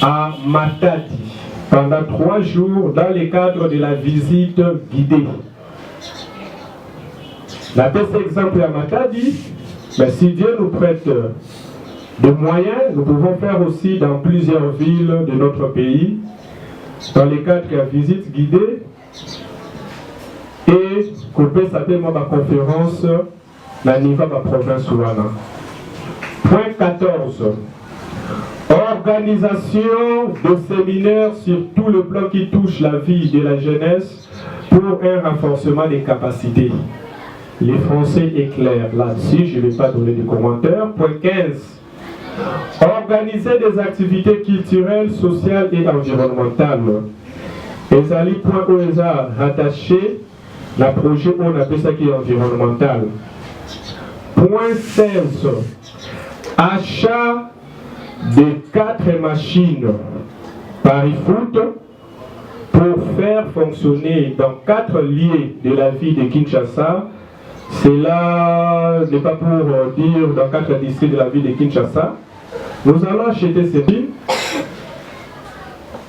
à Matadi pendant 3 jours dans le cadre de la visite guidée. La best exemple à Matadi, mais si Dieu nous prête de moyens, nous pouvons faire aussi dans plusieurs villes de notre pays, dans les cadres de visites guidées, et qu'on peut s'appeler ma conférence la niveau de la province. Point 14. Organisation de séminaires sur tout le plan qui touche la vie de la jeunesse pour un renforcement des capacités. Les Français est clair là-dessus, je ne vais pas donner de commentaires. Point 15. Organiser des activités culturelles, sociales et environnementales. Et ça, les points où ils ont rattaché le projet, on appelle ça qui est environnemental. Point 16. Achat de 4 machines pari-foot pour faire fonctionner dans 4 lieux de la ville de Kinshasa. Cela n'est pas pour dire dans 4 districts de la ville de Kinshasa. Nous allons acheter ces villes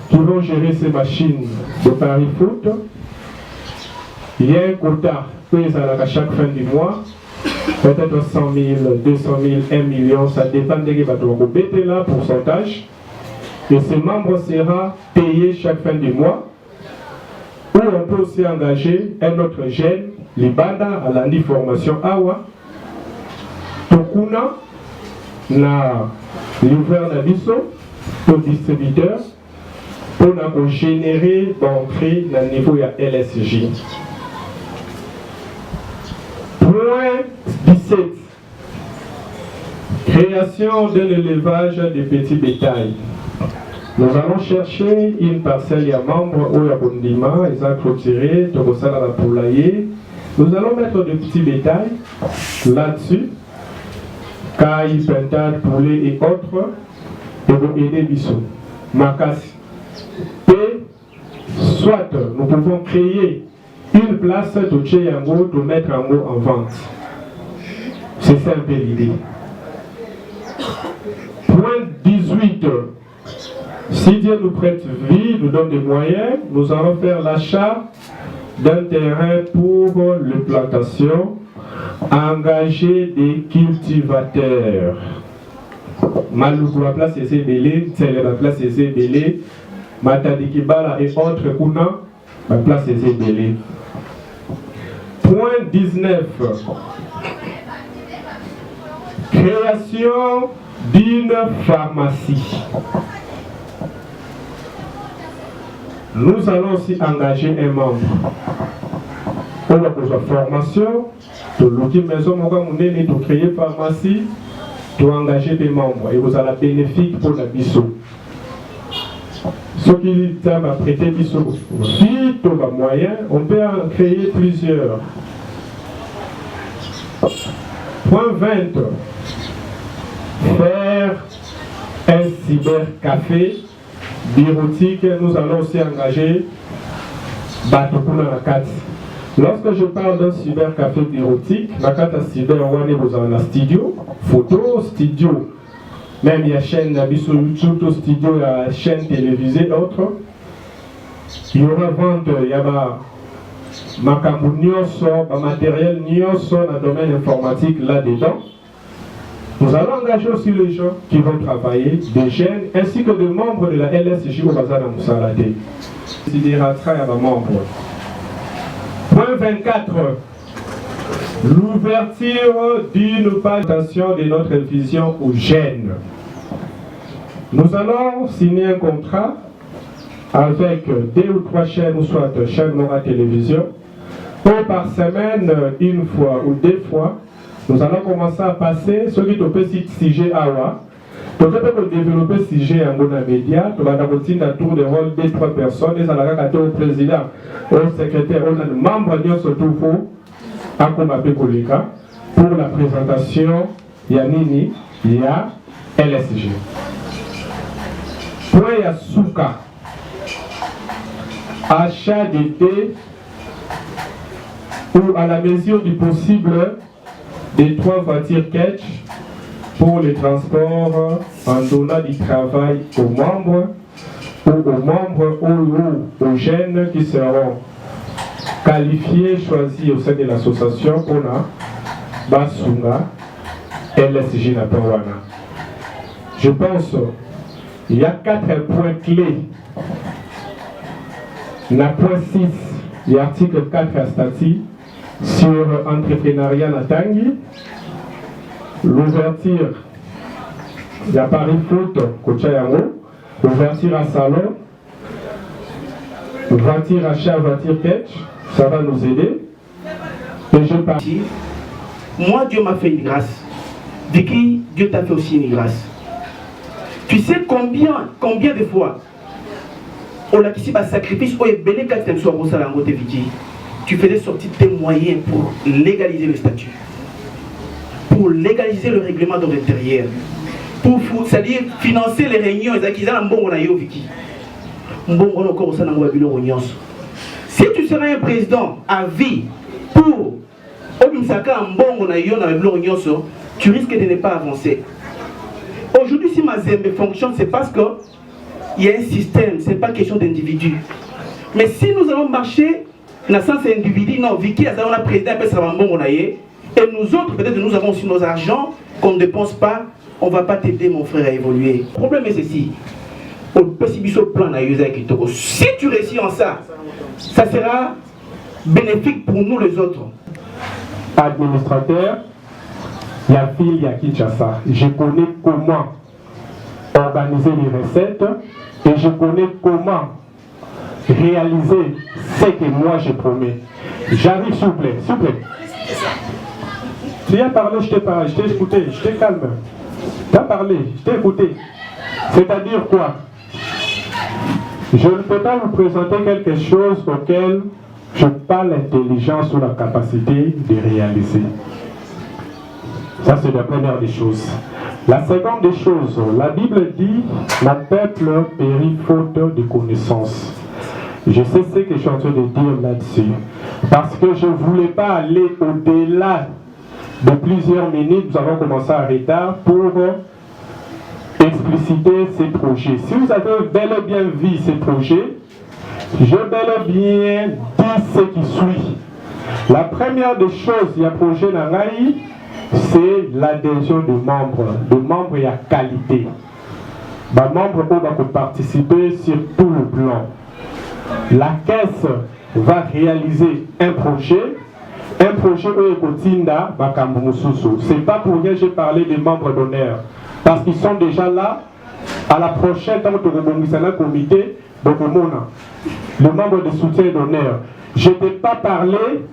qui vont gérer ces machines de pari-foot. Il y a un quota à chaque fin du mois. Peut-être 100 000, 200 000, 1 million, ça dépend de ce là, pourcentage. Et ce membre sera payé chaque fin du mois. Ou on peut aussi engager un autre jeune, Libanda, à la formation Awa. Tokuna, na l'ouvert la biso, au distributeur, pour générer l'entrée dans le niveau de LSJ. Point 17. Création d'un élevage de petits bétails. Nous allons chercher une parcelle à membres ou à Bondima, ils ont clôturé, à la poulailler. Nous allons mettre de petits bétails là-dessus, cailles, pintades, poulets et autres, et vous aider Bissou. Macassi. Et soit nous pouvons créer une place de Tchéyango de mettre en mot en vente. C'est ça un peu l'idée. Point 18. Si Dieu nous prête vie, nous donne des moyens, nous allons faire l'achat d'un terrain pour les plantations, engager des cultivateurs. Maloukou la place est belé, c'est la place est belé, Matadikibala et autres Kuna, la place est belé. Point 19. Création d'une pharmacie. Nous allons aussi engager un membre. On a besoin de formation, de l'outil maison, de créer une pharmacie, de engager des membres. Et vous avez bénéfique pour la biseau. Ceux qui savent prêter biseau, vite au moyen, on peut en créer plusieurs. Point 20. Faire un cybercafé bureautique. Nous allons aussi engager Batokuna Nakat. Lorsque je parle d'un cybercafé bureautique, Nakata Cyber, vous avez un studio, photo, studio. Même il y a chaîne sur YouTube, studio, il y a chaîne télévisée et autres. Il y aura vente, il y a Makambu Nyoso, matériel Nyoso dans le domaine informatique là-dedans. Nous allons engager aussi les gens qui vont travailler, des jeunes, ainsi que des membres de la LSJ au Bazar Moussalade. C'est des rattraits à membres. Point 24. L'ouverture d'une présentation de notre vision aux jeunes. Nous allons signer un contrat avec 2 ou 3 chaînes, ou soit chaîne Mora Télévision, ou par semaine, une fois ou 2 fois. Nous allons commencer à passer ce qui est au petit sujet Awa. Donc, pour développer ce sujet en bon média, nous allons continuer à tour de rôle 2-3 personnes. Nous allons au président, au secrétaire, au membre de notre tour pour la présentation. Il y a Nini, il y a LSG. Point il y a Souka. Achat d'été ou à la mesure du possible des 3 voitures catch pour les transports en donnant du travail aux membres ou aux jeunes qui seront qualifiés, choisis au sein de l'association qu'on a Basunga LSG Napawana. je pense il y a 4 points clés. La point 6, il y a article 4 à statut sur entrepreneuriat Natangi, l'ouverture, il y a Paris Foot, Kochayango, l'ouverture à salon, voiture achat, voiture catch, ça va nous aider. Et je parle. Moi, Dieu m'a fait une grâce. Vicky, Dieu t'a fait aussi une grâce. Tu sais combien de fois on a ici un sacrifice où tu faisais sortir tes moyens pour légaliser le statut, pour légaliser le règlement de l'intérieur, pour c'est-à-dire financer les réunions. Si tu serais un président à vie pour tu risques de ne pas avancer. Aujourd'hui, si ma ZMB fonctionne, c'est parce que il y a un système, ce n'est pas question d'individu. Mais si nous allons marcher dans le sens individu, non, Vicky, a un président, et nous autres, peut-être nous avons aussi nos argents qu'on ne dépense pas, on ne va pas t'aider, mon frère, à évoluer. Le problème est ceci. Si tu réussis en ça, ça sera bénéfique pour nous les autres. Administrateur, la ville à Kinshasa, je connais comment organiser les recettes et je connais comment réaliser ce que moi je promets. J'arrive, s'il vous plaît, s'il vous plaît. Tu as parlé, je t'ai parlé, je t'ai écouté, je t'ai calme. Tu as parlé, je t'ai écouté. C'est-à-dire quoi? Je ne peux pas vous présenter quelque chose auquel je n'ai pas l'intelligence ou la capacité de réaliser. Ça, c'est la première des choses. La seconde des choses, la Bible dit « Mon peuple périt faute de connaissance ». Je sais ce que je suis en train de dire là-dessus. Parce que je ne voulais pas aller au-delà de plusieurs minutes. Nous avons commencé en retard pour expliciter ces projets. Si vous avez bel et bien vu ces projets, je bel et bien dit ce qui suit. La première des choses, il y a un projet Nangaï, c'est l'adhésion de membres. De membres, il y a qualité. Les membres vont participer sur tout le plan. La caisse va réaliser un projet où Ekotinda Bakamumususu. Ce n'est pas pour rien que j'ai parlé des membres d'honneur. Parce qu'ils sont déjà là. À la prochaine, quand on va au comité, le membre de soutien d'honneur. Je ne peux pas parler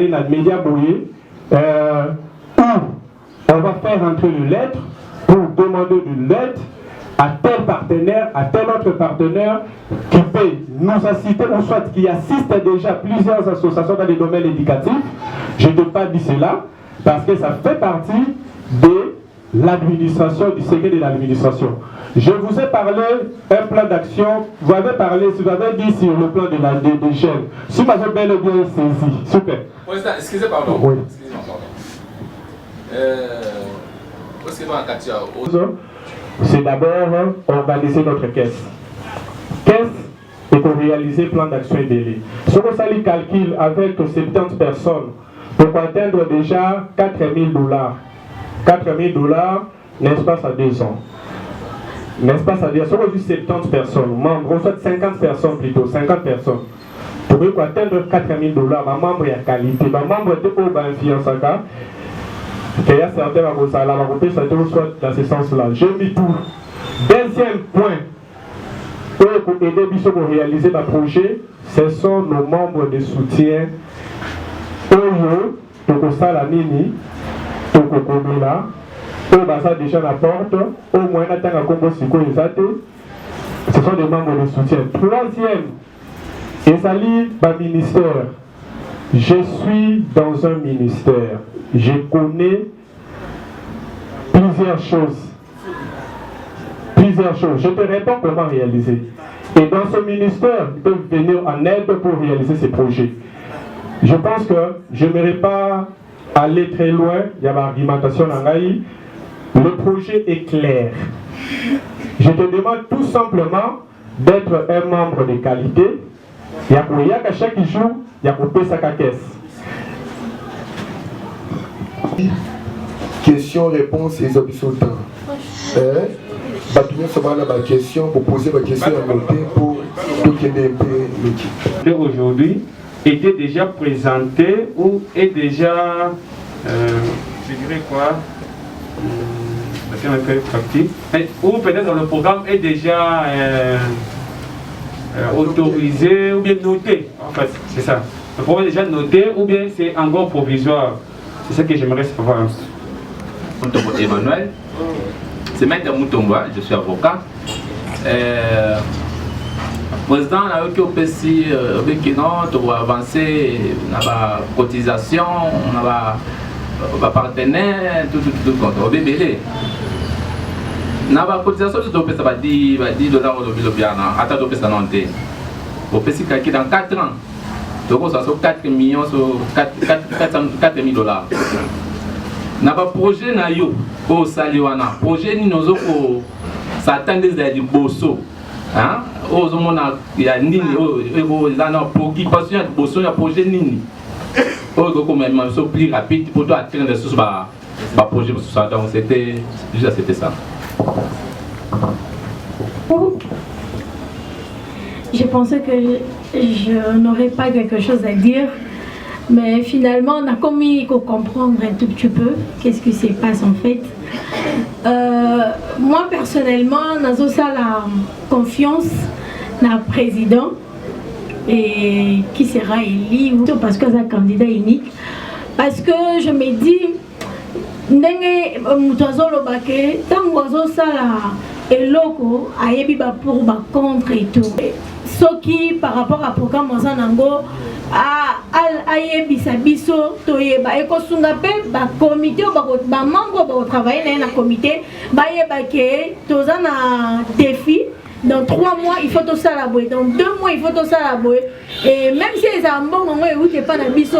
dans les médias bouillés. On va faire entrer une lettre pour demander une lettre à tel partenaire, à tel autre partenaire qui peut nous assister ou soit qui assiste déjà plusieurs associations dans les domaines éducatifs. Je ne peux pas dire cela parce que ça fait partie de l'administration, du secret de l'administration. Je vous ai parlé d'un plan d'action, vous avez parlé, vous avez dit sur le plan des jeunes. Si vous m'avez bel et bien saisi, super. Excusez, pardon. Oui. C'est d'abord organiser notre caisse. Caisse et pour réaliser plan d'action et délai. Ce qu'on s'allie calcule avec 70 personnes pour atteindre déjà 4 000 $. 4 000 $, n'est-ce pas, à 2 ans. N'est-ce pas, ça veut dire, si on dit 70 personnes, membres, on souhaite 50 personnes plutôt, 50 personnes. Pour atteindre 4 000 $, ma membre est à qualité. Ma membre est au bas influence à qu'il y a certains qui soit dans ce sens-là. Je mis tout. Deuxième point, pour aider Bissot pour réaliser ma projet, ce sont nos membres de soutien. Oyo, Toko Salamini, Toko Komila, Oyo Basa déjà la porte, au moins Natanga Kombo Siko Ezate. Ce sont des membres de soutien. Troisième, Ezali, ma ministère. Je suis dans un ministère. Je connais plusieurs choses. Je te réponds comment réaliser. Et dans ce ministère, ils peuvent venir en aide pour réaliser ces projets. Je pense que je n'aimerais pas aller très loin. Il y a l'argumentation en Haï. Le projet est clair. Je te demande tout simplement d'être un membre de qualité. Il y a qu'à chaque jour, il y a coupé sa caisse. Question, réponse et les question pour poser ma question à noter pour qu'il aujourd'hui était déjà présenté ou est déjà, je dirais quoi, ou peut-être dans le programme est déjà autorisé ou bien noté, en fait, c'est ça. Le programme est déjà noté ou bien c'est encore provisoire. C'est ça que j'aimerais savoir. Emmanuel, c'est Maître Moutomba, je suis avocat. Président, on a eu aussi on va avancer dans la cotisation, on a un partenaire, tout on va bébé. Na ba cotisation de topé ça va $10 au Biana, attends topé ça non té. Au PC qui dans 4 ans. Donc ça sur 4 millions sur 4 000 $. Na ba projet na yo au Saliwana. Projet ni nozo ko ça attend des bosso. Hein? Aux hommes il y a nini au zana préoccupation de bosso ya projet nini. Au donc même so plus rapide pour toi atteindre des sous ba projet sur ça. Donc c'était ça. Je pensais que je n'aurais pas quelque chose à dire, mais finalement on a commis qu'à comprendre un tout petit peu qu'est-ce qui se passe en fait. Moi personnellement, j'ai la confiance dans le président et qui sera élu parce que c'est un candidat unique. Parce que je me dis, ndenge mutazo lobake tango azosala eloko ayebi ba pour ba contre et tout. Soki par rapport à programme Mozanango ayebisa biso toyeba ekosunga pe ba comité ba membre ba travailler na comité bayeba ke toza na défi. Dans 3 mois, il faut tout ça la boue. Dans 2 mois, il faut tout ça la boue. Et même si les ambons n'ont pas de biso,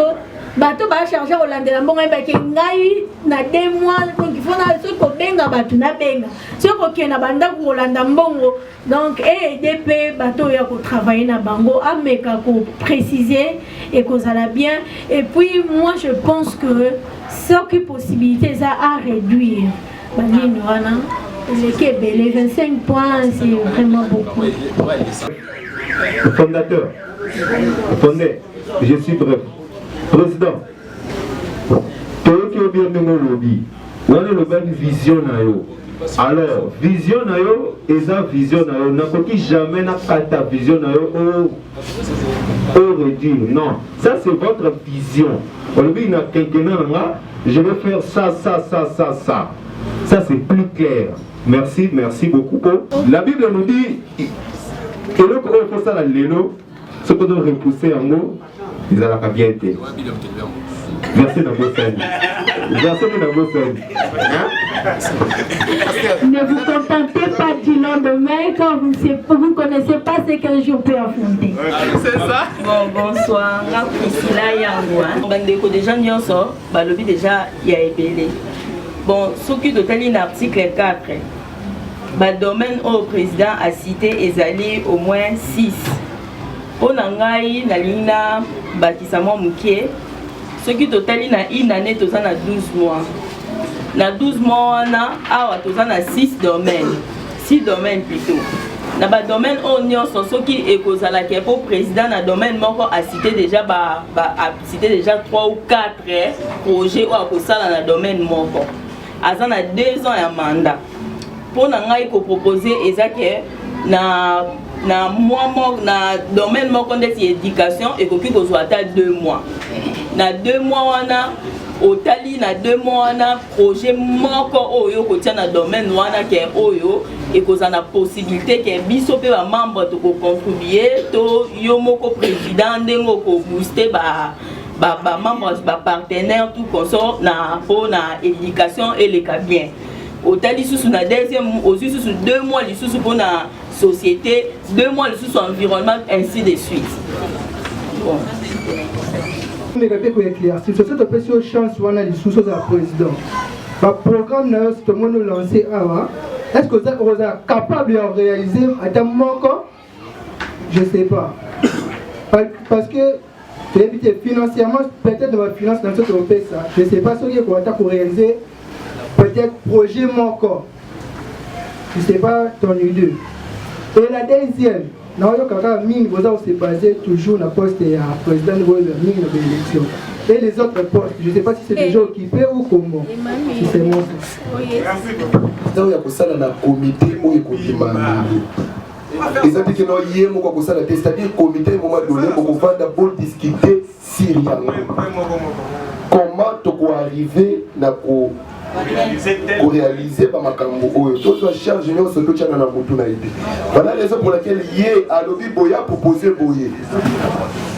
bateau va charger au land de l'ambon et baké ngai na 2 mois. Donc il faut na ce qu'on benga bateau na benga. Ce qu'on a banda pour l'andambongo. Donc EDP bateau ya ko travailler na bango ameka ko préciser et qu'on a bien. Et puis moi je pense que ce qui possibilité ça à réduire. Bani noana. Les 25 points, c'est vraiment beaucoup. Le fondateur, le fondé, je suis bref. Président, toi qui as bien le lobby, on a une vision. Alors, vision, et sa vision, n'a pas jamais ta vision au réduire. Non, ça c'est votre vision. Aujourd'hui, il y a quelqu'un, je vais faire ça. Ça c'est plus clair. Merci beaucoup. La Bible nous dit que le faut ça la lélo, ce qu'on doit repousser en mots, ils ont la bien été. Merci dans vos scènes. Ne vous contentez pas du lendemain quand vous ne connaissez pas ce qu'un jour peut affronter. C'est ça. Bonsoir. Priscilla Yangoua. Déjà, nous sommes déjà il y a ébélé. Bon, ce qui est dans l'article 4, le domaine où le président a cité est allé au moins 6. On a eu un bâtiment mouké. Ce qui est dans une année, on a 12 mois. Dans 12 mois, on a 6 domaines. 6 domaines plutôt. Dans le domaine où on a ce qui est le président, dans le domaine a cité déjà 3 ou 4 projets dans le domaine. Azan a 2 ans un mandat. Pour nous proposer na domaine d'éducation et qu'on soit 2 mois. Na 2 mois au tali na 2 mois projet moko oyo ko tia na domaine wana ke oyo et qu'on a la possibilité que biso pe ba membre to contribuer to yo moko président ndengo ko booster ba membres, ba partenaires, tout consort na pour na éducation et les cas bien. Au tali sous na deuxième aussi sous 2 mois les sous pour na société, 2 mois les sous environnement ainsi de suite. Bon. Mais c'est cette question chance on a les sous à président. Le programme là c'est tout le monde lancé avant. Est-ce que vous êtes capable de réaliser à temps manquant? Je sais pas. Parce que financièrement, peut-être dans la finance, dans ce qu'on fait ça. Je ne sais pas ce qu'on va réaliser. Peut-être projet manquant. je ne sais pas ton idée. Et la deuxième, nous s'est basé toujours sur le poste de président de l'élection. Et les autres postes, je ne sais pas si c'est déjà occupé ou comment. Si c'est moi. Donc, il y a un comité où il y a et ça dit que nous y avons c'est-à-dire comité à un moment donné pour d'abord discuter sérieusement comment tu peux arriver à réaliser par ma cambo tout soit charge nous se doute na mutu na idée voilà la raison pour laquelle hier à l'obi boya proposer boyer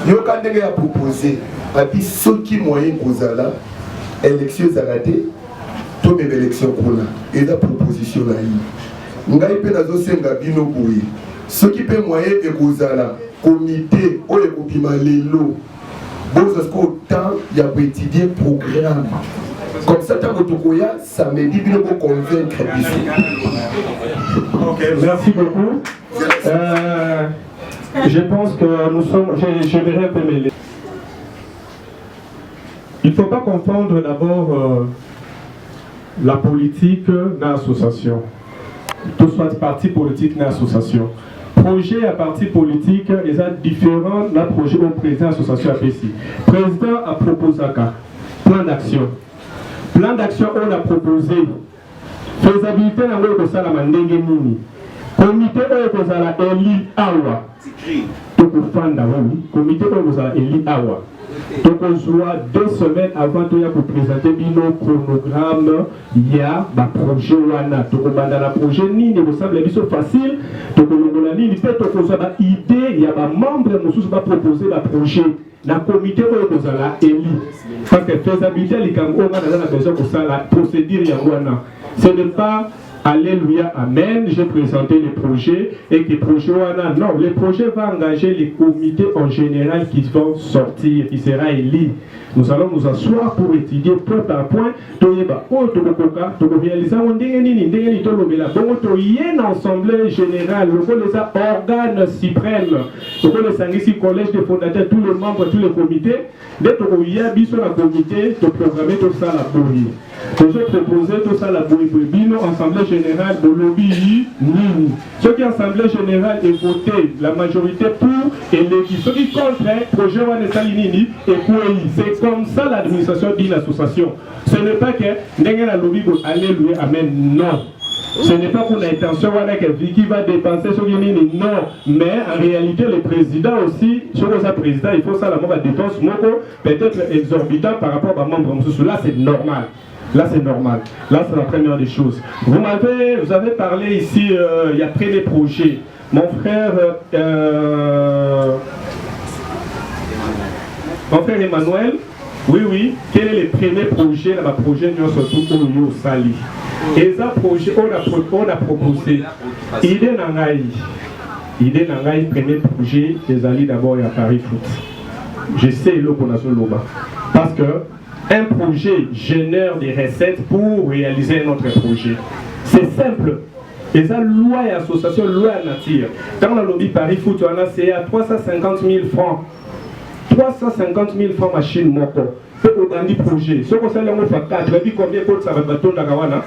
yo quand il a proposé papi ce qui moyen kozala élection zaraté tout mes élections kuna et la proposition là ngai pe nazo senga bino boye ce qui peut moyen ekozala comité o ekopima lelo bozo sko temps ya pour étudier programme comme ça tant que ça me dit bien pour convaincre ici. Ok, merci beaucoup. Je pense que nous sommes, je vais un peu mêler. Il ne faut pas confondre d'abord la politique dans l'association. Tout soit parti politique dans l'association. Projet à parti politique est différent d'un projet au président de l'association APC. Président a proposé un plan d'action. Plan d'action on a proposé. Faisabilité dans le Sala Mandenge Mini. Comité on a Eli Awa. Donc comité on a Eli Awa. Donc on soit 2 semaines avant de présenter nos chronogramme, il y a un projet wana. Donc on a un projet ni ne semble facile. Donc on a une idée, il y a un membre qui va proposer un projet. Dans le comité on a élu. Parce que faisabilité on a besoin de ça la procédure wana. Ce n'est pas alléluia, amen, j'ai présenté les projets et que les projets, non, les projets vont engager les comités en général qui vont sortir, qui sera élu. Nous allons nous asseoir pour étudier point par point. Réaliser un ensemble général, les organes suprêmes, le collège des fondateurs, tous les membres, tous les comités, d'être au comité de programmer tout ça la bouille. Donc je proposais tout ça la bouille, assemblée générale de lobby, nini. Ceux qui assemblée générale est voté, la majorité pour et les ceux qui contre, projet Wanesalinini et Kouéli. C'est comme ça l'administration d'une association. Ce n'est pas que n'engagez la lobby pour alléluia, amen, non. Ce n'est pas pour l'intention qui va dépenser sur Yémini, non. Mais en réalité, le président aussi, sur le président, il faut ça la dépense, peut-être exorbitant par rapport à membre. Là, c'est normal. Là, c'est normal. Là, c'est la première des choses. Vous avez parlé ici, il y a très des projets. Mon frère Emmanuel, oui, quel est le premier projet, le projet nous surtout au Sali. Et ça projet, on a proposé. Idée Nangaï, premier projet, les alliés d'abord à Paris Foot. Je sais le qu'on a sur l'Oba. Parce que un projet génère des recettes pour réaliser un autre projet. C'est simple. Et ça, loi et association, loi et nature. Dans la lobby Paris Foot, on a c'est à 350 000 francs. 350 000 francs machine moko. C'est au dernier projet. Ce qu'on sait, on fait 4. Et puis combien de ça va bâton d'Agawana?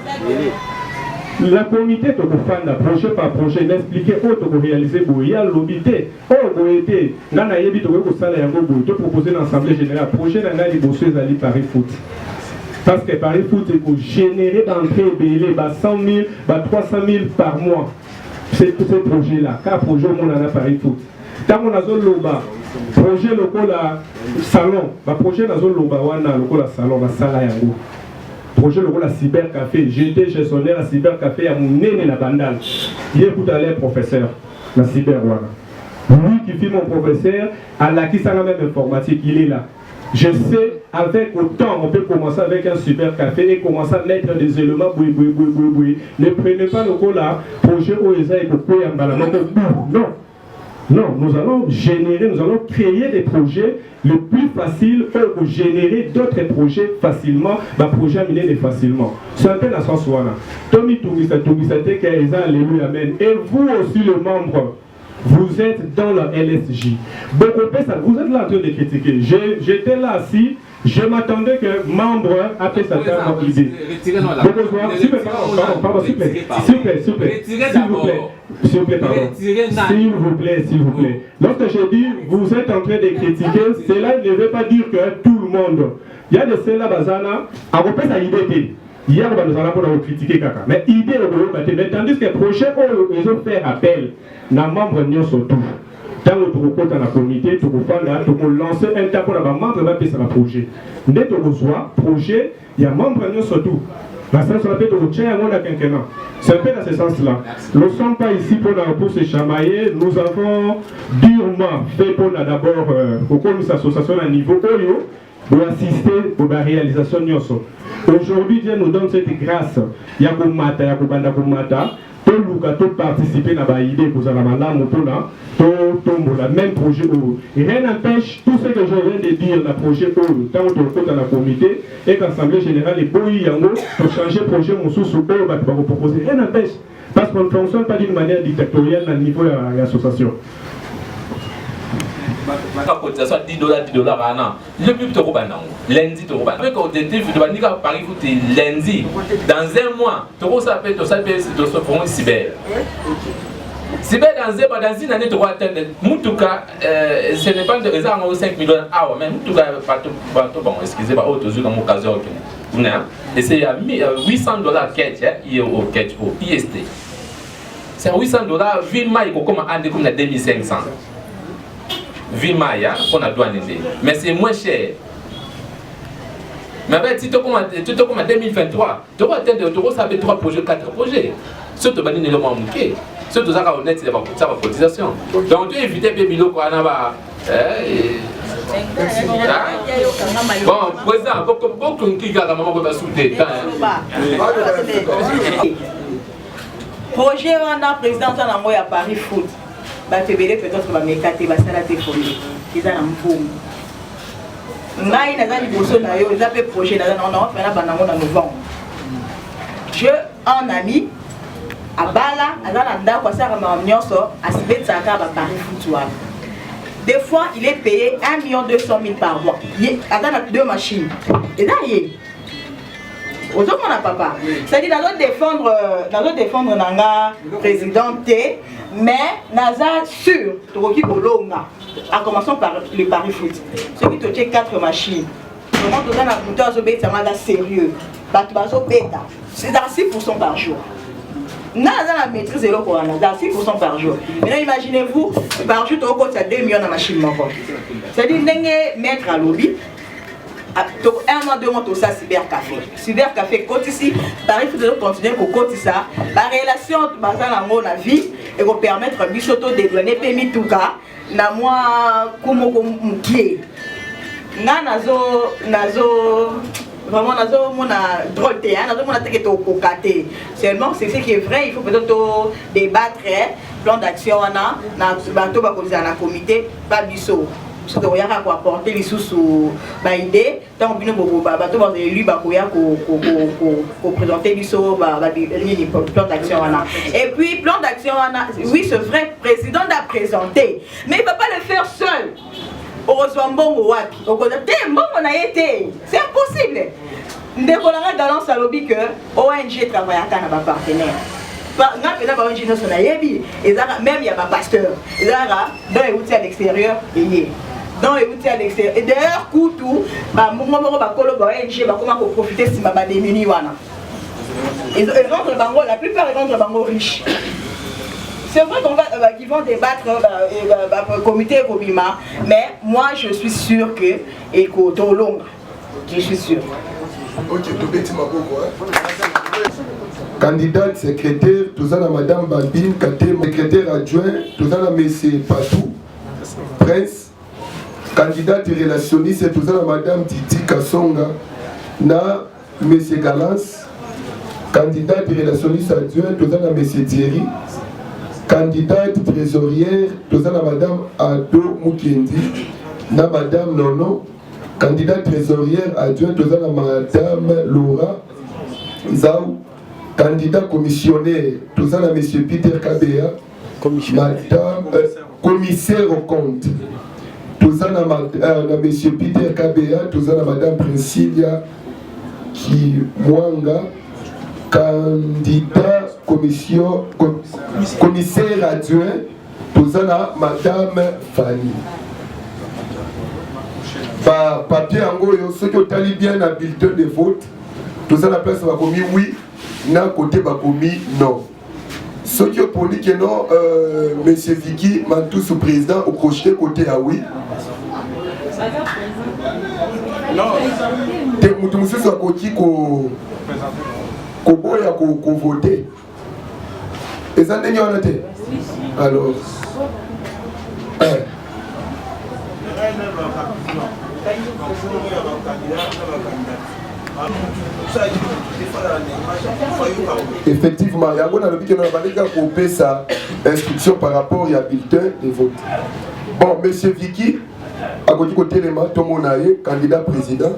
La comité de faire projet par projet, d'expliquer où tu peux réaliser. Il y a l'obité. Oh, vous êtes. Nana yebi tu veux que ça l'aille en go. Tu proposer l'assemblée générale. Projet nana les bosses à Paris Foot. Parce que Paris Foot est pour générer d'entrée belé, 100 000, 300 000 par mois. C'est tous ces projets-là. Car projet on a Paris Foot. Dans mon azol loba, projet local salon. Projet azol loba wana local salon, la sala yango. Projet le cybercafé, j'étais gestionnaire à cybercafé à mon nez la bandale. Il écoute à l'air professeur, la cyberwana. Lui qui fait mon professeur, à la qui ça la même informatique, il est là. Je sais, avec autant, on peut commencer avec un cybercafé et commencer à mettre des éléments boui. Ne prenez pas le coup là, projet OESA et pourquoi en balamant. Non, nous allons générer, nous allons créer des projets le plus facile pour générer d'autres projets facilement, projet amené facilement. C'est un peu la sens voilà. Tommy Tourisate alléluia, amen. Et vous aussi le membre, vous êtes dans la LSJ. Vous êtes là en train de critiquer. J'étais là assis, Je m'attendais que membre appelle sa table idée. S'il vous plaît. Lorsque je dis vous êtes en train de critiquer, cela ne veut pas dire que tout le monde. Il y a de ceux-là, Bazana, à repérer sa idée. Hier, nous allons pour critiquer Kaka. Mais idée, mais tandis que le projet, ils ont fait appel, n'a membre n'y surtout. Dans le dans la comité, tu peux lancer un tas pour la membre va payer sur le projet. Dès que vous voyez projet, il y a membre n'y surtout. La sens on appelle le tien à quinquennat. C'est un peu dans ce sens-là. Nous ne sommes pas ici pour se chamailler. Nous avons durement fait pour d'abord au cours de cette association à niveau OYO pour assister à la réalisation de Nyoso. Aujourd'hui, Dieu nous donne cette grâce. Il y a Kumata, il y a Kubanda Kumata. Tout le monde participer à l'idée pour la malade, pour le même projet. Et rien n'empêche tout ce que je viens de dire, le projet tant que dans la comité et l'Assemblée générale est pour changer le projet, mon sous pour proposer. Rien n'empêche, parce qu'on ne fonctionne pas d'une manière dictatoriale à niveau de l'association. Ma cotisation $10 par an. Le plus tôt, lundi, tu vas avec l'objectif de Paris lundi. Dans un mois, tu vas appeler ton cyber. Cyber dans une année, tu vas atteindre. Moutuka, ce n'est pas de 5 millions d'euros, mais Moutuka, excusez-moi, autre dans mon cas. Et c'est $800 au IST. C'est $800, Vilma, il faut comme en 2500. Vilmaya, on a douane. Mais c'est moins cher. Mais avec si tu comme en 2023, tu vas atteindre 3 projets, 4 projets. Surtout, tu vas manquer. Surtout, ça va honnête, c'est la cotisation. Donc, tu évites les bilans qu'on a. Bon, président, beaucoup qui gagnent la maman pour soutenir. Projet, on a président à Paris Foot. Batebele peut-être va m'écarter va ça la téléphonie ils ont un boum ngai na zali boso na yo ils appellent projet na on a fait na banango na novembre je un ami à bala azana ndako ça ma nyonso asibetsa ka ba Paris Foot. Des fois il est payé 1 200 000 par mois azana 2 machines et là il aujourd'hui on a papa c'est-à-dire dans notre défendre nanga présidenté mais naza sûr tokoki kolonga en commençant par le Paris Foot celui qui tient 4 machines comment tout ça na moto azobeta mala sérieux bato bazobeta c'est dans 6% par jour naza la maîtrise de l'okorana dans 6% par jour maintenant imaginez-vous par jour tokoti à 2 millions de machines c'est-à-dire ndenge mettre à lobby. Un mois, 2 mois, tout ça, cybercafé. Cybercafé, côté ici, Paris Foot de continuer pour côté ça. La relation dans la vie et pour permettre à Bissoto de douaner permis tout cas. Na moi, comme qui nazo vraiment nazo mon drôle nazo mon attaque au côté. Seulement c'est ce qui est vrai, il faut peut-être débattre plan d'action na bateau ba cause na comité ba biso. Ce que vous avez apporté les sous idée tant que vous avez élu pour présenter le plan d'action. Et puis plan d'action, oui c'est vrai, le président l'a présenté, mais il ne va pas le faire seul. C'est impossible. Nous avons dans le lobby que ONG travaille avec un partenaire. Même il y a un pasteur, il y a un outil à l'extérieur. Donc, à l'extérieur. Et d'ailleurs, Koutou, comment profiter si ma démunie. Ils rentrent le bango, la plupart rentrent le bango riche. C'est vrai qu'ils vont débattre dans le comité Kobima, mais moi je suis sûr que Ekoto Longa. Je suis sûr. Ok, candidate secrétaire, tout ça, madame Babine, secrétaire adjoint, tout ça, monsieur Patou, prince. Candidate relationniste, tout ça, madame Titi Kassonga, na monsieur Galance, candidate relationniste adjoint, tout ça, monsieur Thierry, candidate trésorière, tout ça, madame Ado Mukendi, na madame Nono, candidate trésorière adjoint, tout ça, madame Laura Zao, candidat commissionnaire, tout ça, monsieur Peter Kabea, madame commissaire au compte. Tous en a monsieur Peter Kabea, tous en a madame Priscilla Kimwanga, candidat commissaire adjoint, tous en a madame Fanny. Par papier en gros, ceux qui ont tali bien un bulletin de vote, tous en a place va commis oui, n'a côté va commis non. Ceux qui ont dit que non, monsieur Vicky, Mantou sous président, au crochet côté à oui. Non. Tu me suis à côté qu'on boya qu'on voter. Et ça n'est pas noté. Alors. Effectivement, il y a un sa instruction par rapport à bulletin de vote. Bon, monsieur Vicky, à côté de l'élément, tout le monde est candidat président.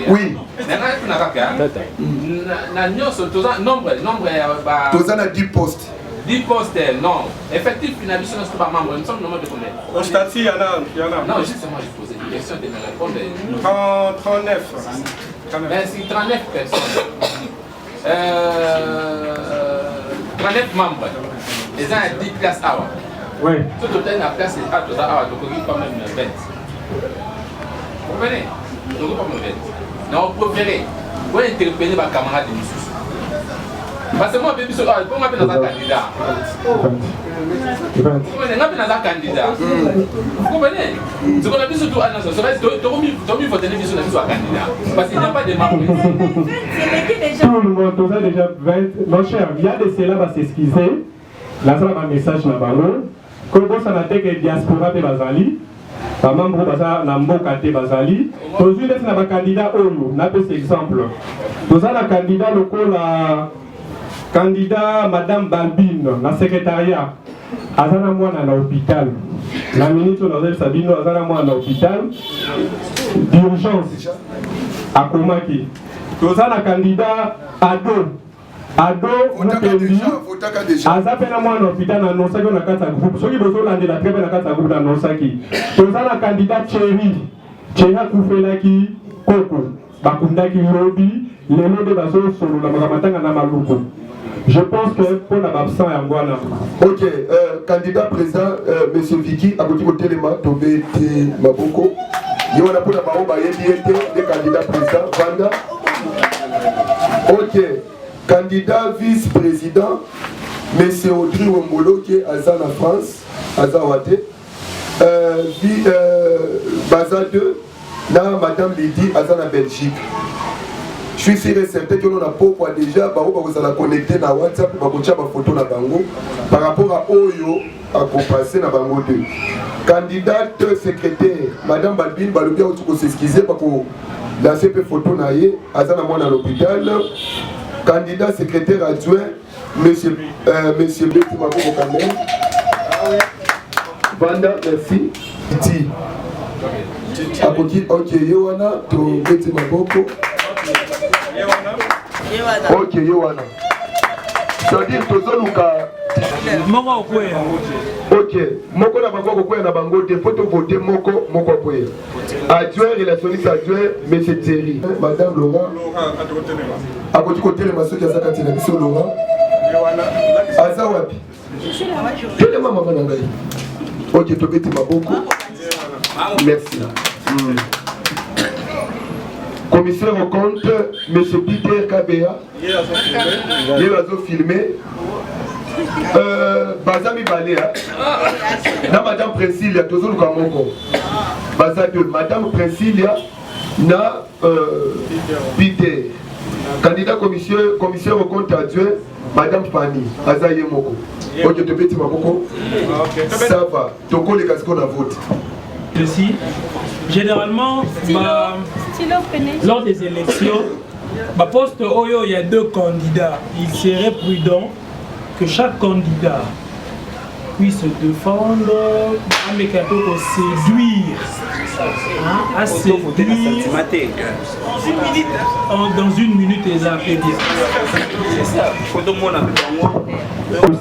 Oui. Tous en a 10 postes. 10 postes, non. Effectif, il y a des choses qui sont membres. Nous sommes nombreux de combien? Au statut, il y en a. Non, justement, je posais une question de me répondre. 39. Merci, 39 personnes. 39 membres. Les gens ont 10 places à. Oui. Tout le temps, la place est à donc on quand même 20. Vous comprenez? Donc, pas 20. Non, vous préférez. Vous interpeller ma camarade de Moussous. Parce que moi, je suis un candidat. Vous comprenez? Ce qu'on a vu surtout à notre société, c'est que voter les candidat. Parce qu'il n'y a pas de membres. Tout le monde, tout ça déjà 20. Mon cher, il y a de cela va s'excuser. Là, ça va un message dans le ballon. Comme ça, on a dit que diaspora de Bazali. Par membre na mboka te bazali tozui neti na bakandidat oyo napesa exemple toza na candidat lokola candidat madame Balbine na secrétariat aza na mwana na hôpital la ministre nazalisa bino aza na mwana na hôpital d'urgence akomaki toza na candidat ado mokendi aza mpe na mwana hôpital na nosaki na kati ya groupe soki bozolandela tre mpe na kati ya groupe na nosaki toza na candidat Thierry akufelaki koko bakundaki lobi lelo nde bazosolola makambo matanga na maluku. Je pense que pour la absent yango wana. Ok, candidat président monsieur Vicky akoki kotelema tobe te maboko ye wana mpona bango bayebi ete nde candidat président vanda. Ok, candidat vice-président, M. Audrey Wombolo qui est à Zana France, à Zawate. Baza 2, là, Madame Lydie, à Zana Belgique. Je suis sûr et certain que nous avons pas déjà, vous allez connecter dans WhatsApp, vous allez ma photo dans Bango, par rapport à Oyo, à passer dans Bango 2. Candidate secrétaire, Madame Balbine, Balobia, vous s'excuser parce que la CP photo naïe, à Zana moi dans l'hôpital. Candidat secrétaire adjoint, monsieur Betty Maboko Kamel. Vanda, merci. Titi. Ok, Yowana, to Betty Maboko. Ok, Yowana. C'est-à-dire, Tozoluka. Ok, Moko na Bango Koya na Bango, des photos votées Moko Koya. Adjoint, relationniste adjoint, monsieur Thierry. Madame Laurent. À côté côté les masseurs qui a sa na biso Laurent. Aza wapi? Quelle est maman nangai? Ok, Tobeti Maboko. Merci. Commissaire au compte, monsieur Peter Kabea. Il va filmer. Bazami Balea. Na madame Priscilla, toujours le Kamoko. Bazami, madame Priscilla, na Peter. Candidat commissaire au compte adjoint, madame Fanny, Azaye Moko. Ok, te petit Maboko. Ça va. Toko les casques qu'on a voté. Ceci, généralement, lors des élections, poste Oyo, il y a 2 candidats. Il serait prudent que chaque candidat puisse se défendre, à me séduire, à séduire dans une minute exacte. C'est ça. Pour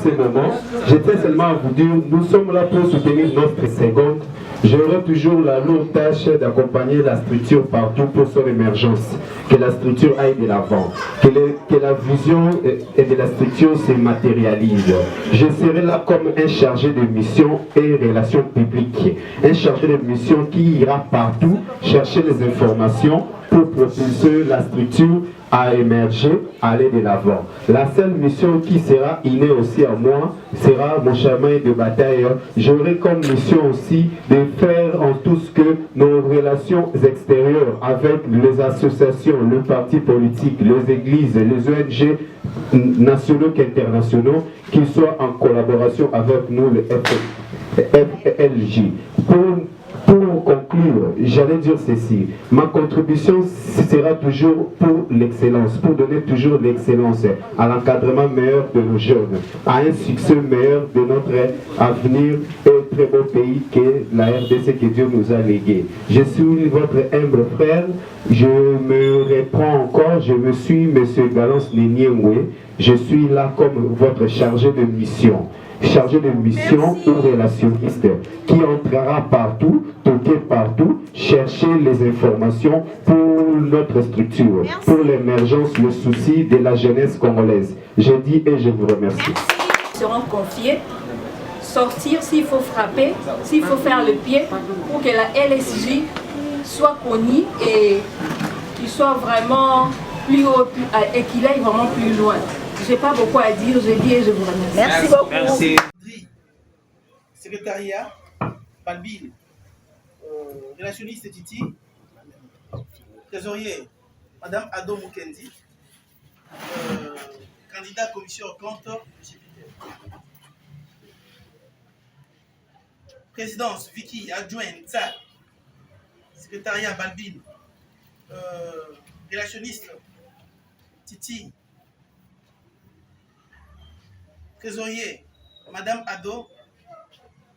ces moments, je tiens seulement à vous dire, nous sommes là pour soutenir notre seconde. J'aurai toujours la lourde tâche d'accompagner la structure partout pour son émergence, que la structure aille de l'avant, que la vision de la structure se matérialise. Je serai là comme un chargé de mission et relations publiques, un chargé de mission qui ira partout chercher les informations pour propulser la structure à émerger, à aller de l'avant. La seule mission qui sera innée aussi à moi sera mon chemin de bataille. J'aurai comme mission aussi de faire en tout ce que nos relations extérieures avec les associations, le parti politique, les églises, les ONG nationaux qu'internationaux, qu'ils soient en collaboration avec nous, le FLJ. Pour conclure, j'allais dire ceci. Ma contribution sera toujours pour l'excellence, pour donner toujours l'excellence à l'encadrement meilleur de nos jeunes, à un succès meilleur de notre avenir et très beau pays que la RDC que Dieu nous a légué. Je suis votre humble frère. Je me reprends encore. Je me suis M. Galance Nénienwe. Je suis là comme votre chargé de mission. Chargé de mission ou relationniste qui entrera partout, toquer partout, chercher les informations pour notre structure, pour l'émergence, le souci de la jeunesse congolaise. Je dis et je vous remercie. Ils seront confiés, sortir s'il faut frapper, s'il faut faire le pied pour que la LSJ soit connue et qu'il soit vraiment plus haut et qu'il aille vraiment plus loin. Je n'ai pas beaucoup à dire, je dis et je vous remercie. Merci beaucoup. Merci. Secrétariat, Balbine, relationniste Titi, trésorier, Madame Ado Mukendi, candidat commission au compte, M. Peter. Présidence, Vicky, adjoint, Tsa, secrétariat, Balbine, relationniste, Titi, trésorier, Madame Ado,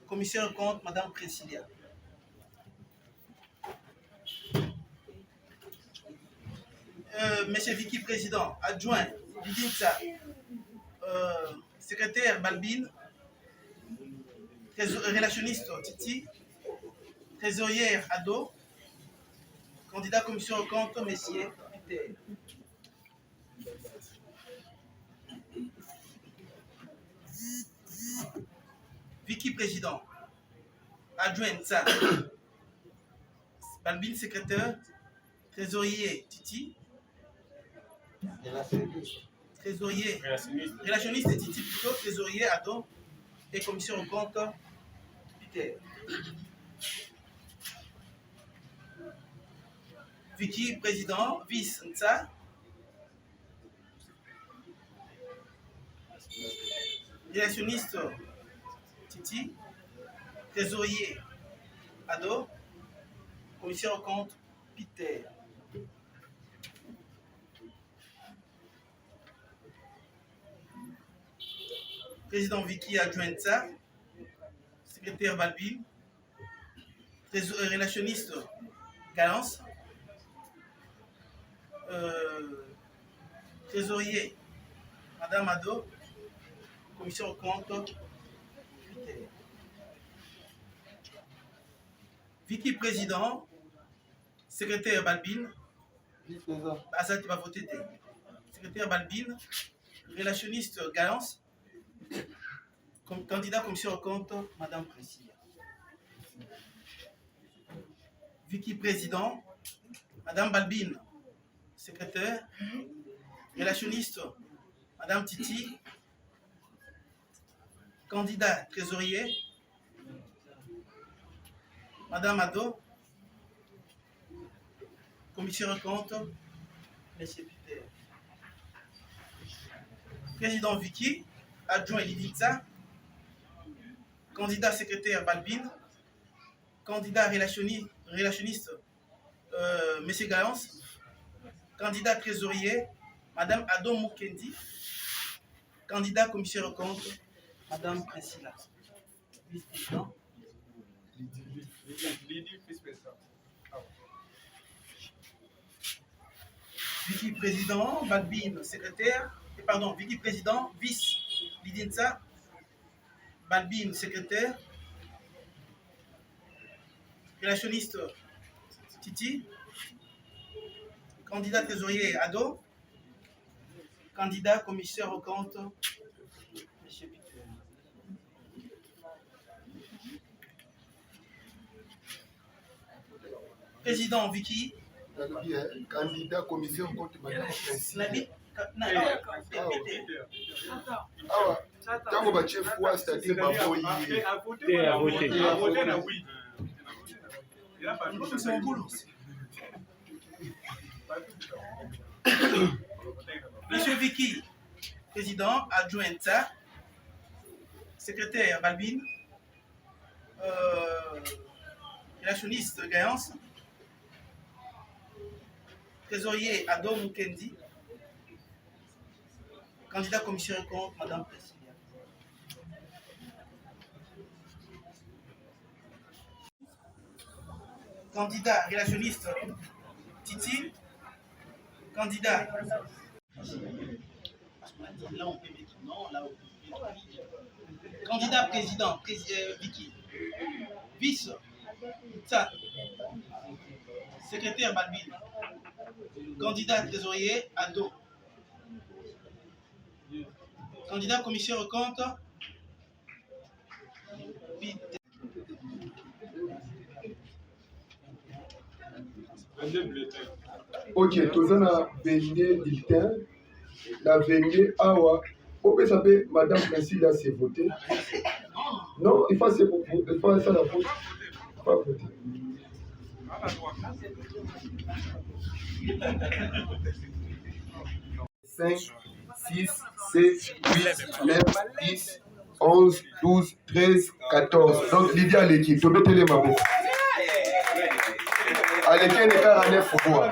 commissaire au compte, Madame Priscilla. Monsieur Vicky, président, adjoint, Lidinsa, secrétaire, Balbine, relationniste, Titi, trésorière, Ado, candidat commission au compte, Messier, Peter. Vicky, président, adjoint, ça. Balbine, secrétaire, trésorier, Titi, trésorier, relationniste, Titi, plutôt, trésorier, Ado, et commission au compte, Peter. Vicky, président, vice, Nsa. Relationniste, Titi, trésorier, Ado, commissaire au compte, Peter. Président Vicky, adjoint ça, secrétaire Balbine, relationniste, Galance, trésorier, Madame Ado, commission au compte, Vicky, président, secrétaire Balbine, ah ça tu vas voter, secrétaire Balbine, relationniste Galance, candidat commission au compte, Madame Priscilla. Vicky, président, Madame Balbine, secrétaire, relationniste, Madame Titi, candidat trésorier, Madame Ado, commissaire au compte, Monsieur Peter. Président Vicky, adjoint Liditsa, candidat secrétaire Balbine, candidat relationniste Monsieur Galance, candidat trésorier Madame Ado Mukendi, candidat commissaire au compte Madame Priscilla. vice-président. Vice-président, Balbine, secrétaire, pardon, vice-président, vice, Lidinsa, Balbine, secrétaire, relationniste, Titi, candidat trésorier, Ado, candidat commissaire au compte, M. Peter. Président, Vicky. Candidat commissaire au compte, madame. Tango ba chef wa c'est-à-dire ba boyi à voter. Monsieur Vicky, président, adjoint ça, secrétaire Balbine, relationniste Gaïance, trésorier Ado Mukendi, candidat commissaire compte, madame Présidia. Candidat relationniste Titi, candidat. Là, on peut mettre non, là, on peut mettre candidat président, Vicky. Vice, ça. Secrétaire Balbine. Candidat trésorier, Ado. Candidat commissaire au compte, Ok, tous on a venu bulletin, la venue awa. On peut s'appeler Madame Priscilla s'est votée. Non, il faut ça la faute. Pas voter. 5, 6, 7, 8, 9, 10, 11, 12, 13, 14. Donc Lydia Aleki, tu peux te les mabou. Aleki n'est qu'à 9 fois.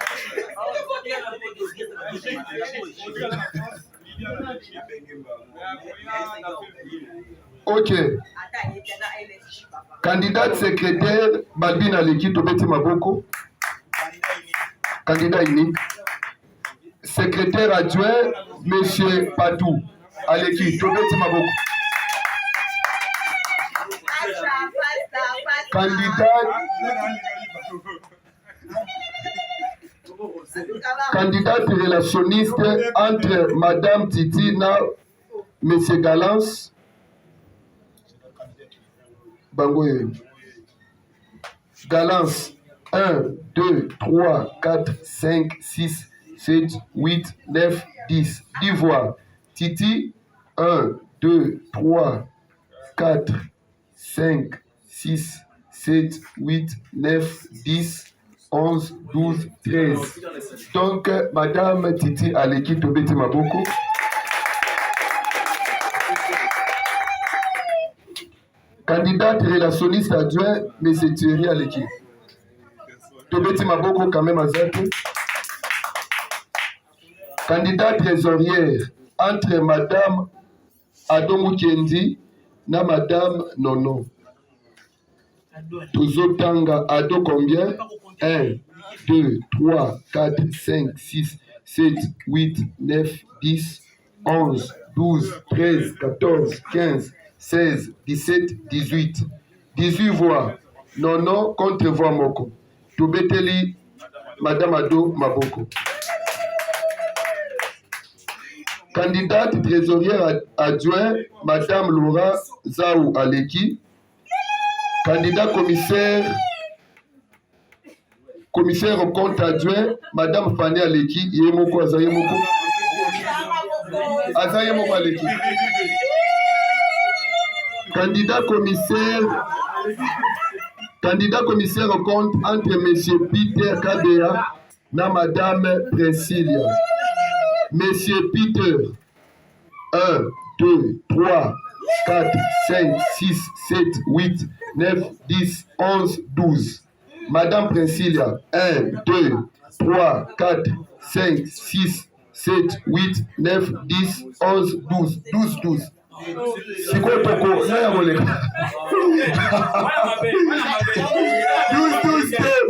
Ok. Candidat secrétaire Balbine Aleki, tu peux te mabou. Candidat unique. Secrétaire adjoint, M. Padou. Aleki, tu peux te mabou. Candidate relationniste entre Madame Titi et M. Galance. Bangoye. Galance 1, 2, 3, 4, 5, 6, 7, 8, 9, 10. 10 voix. Titi 1, 2, 3, 4, 5, 6, 7, 8, 9, 10, 11, 12, 13. Donc, Madame Titi Aleki Tobeti Maboko. Candidate relationniste adjoint, M. Thierry Aleki. Tobeti Maboko quand même à Zaki. Candidat trésorière entre Madame Adomou Kendi et Madame Nono. Tozotanga Ado combien? 1, 2, 3, 4, 5, 6, 7, 8, 9, 10, 11, 12, 13, 14, 15, 16, 17, 18. 18 voix. Nono contre voix Moko. Tobeteli Madame Ado Maboko. Candidate trésorière adjoint Madame Laura Zaou Aleki. Candidat commissaire au compte adjoint, Madame Fanny Aleki, Yemoko Azayemoko. Azayemoko Aleki. Candidat commissaire au compte entre M. Peter Kabea et Madame Priscilla. Monsieur Peter, 1, 2, 3, 4, 5, 6, 7, 8, 9, 10, 11, 12. Madame Priscilla, 1, 2, 3, 4, 5, 6, 7, 8, 9, 10, 11, 12. 12, 12. C'est quoi ton cours?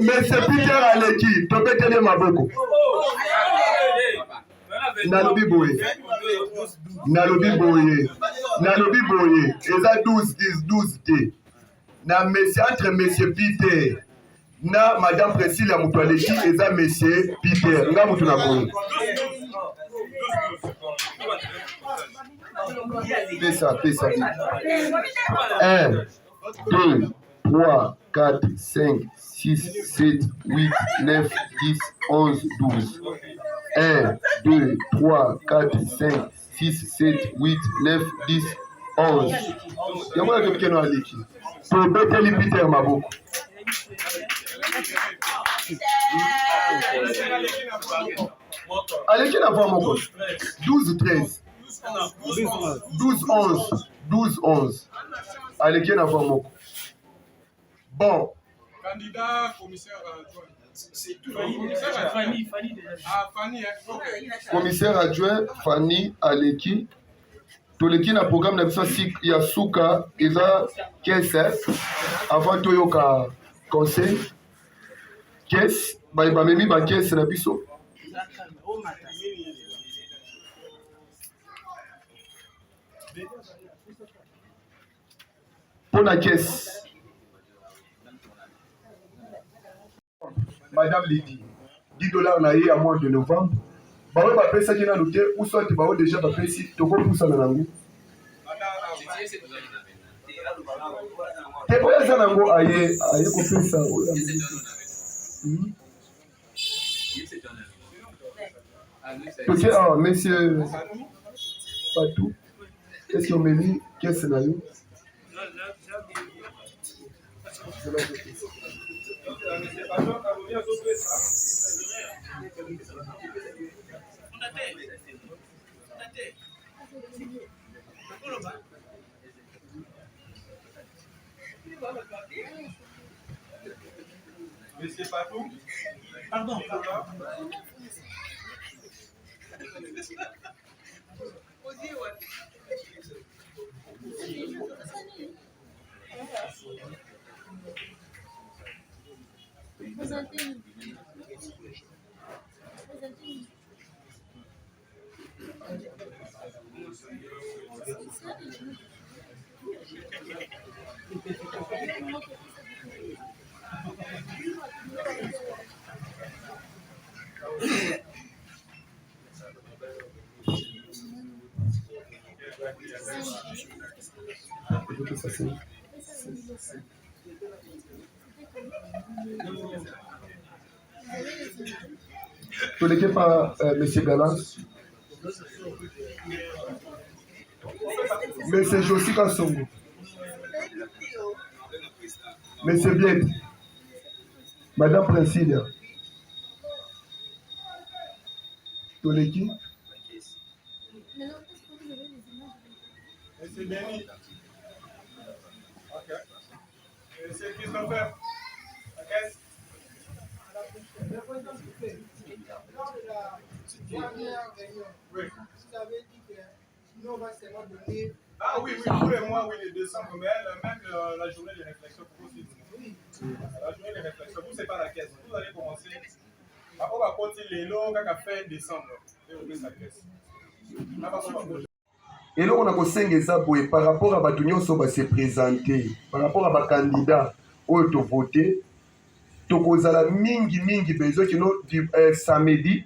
mais c'est Peter Aleki. Topetele maboko. Nalobi boye. Eza 12 na monsieur entre monsieur Peter na madame Priscilla mutu Aleki eza monsieur Peter. Nga mutu na boye. Pesa. 1, 2, 3, 4, 5, 6, 7, 8, 9, 10, 11, 12. 1, 2, 3, 4, 5, 6, 7, 8, 9, 10, 11. Yango na topike no Aleki. Tobeteli Peter maboko. Aleki na voix moko. 12, 13. 12, 11. Aleki na voix moko. Bon. Candidat commissaire adjoint. Commissaire adjoint Fanny Aleki. Toleki na programme na biso ya suka eza caisse avant toyoka conseil. Caisse bamemi ba caisse na biso. Pour la caisse. Madame Lydie, $10 na ye à mois de novembre. Bawe ba pesa kina noté ou soit bawe déjà ba pesa toko pousa na nango. Te boya za nango aye ko pesa. Ok, monsieur Patou, qu'est-ce qu'on m'a mis? Quel scénario? Monsieur Patou, pardon. Tu n'es pas monsieur Galas, mais c'est Josie Kassongo, mais c'est bien madame Priscilla. Tu n'es qui? Monsieur Benny. Ok. Monsieur Christopher. Ok. Lors de la dernière réunion, vous avez dit que nous, on va seulement donner. Ah oui, tous les mois, oui, les décembre, mais même la journée de réflexion pour vous. Oui. La journée de réflexion, vous, c'est pas la caisse. Vous allez commencer. On va continuer les lots quand fin décembre. Et on met sa caisse. Et là, on a besoin par rapport à Batunion, on va se présenter. Par rapport à ma candidat, où tu voté. Tokozala mingi besoin que nous samedi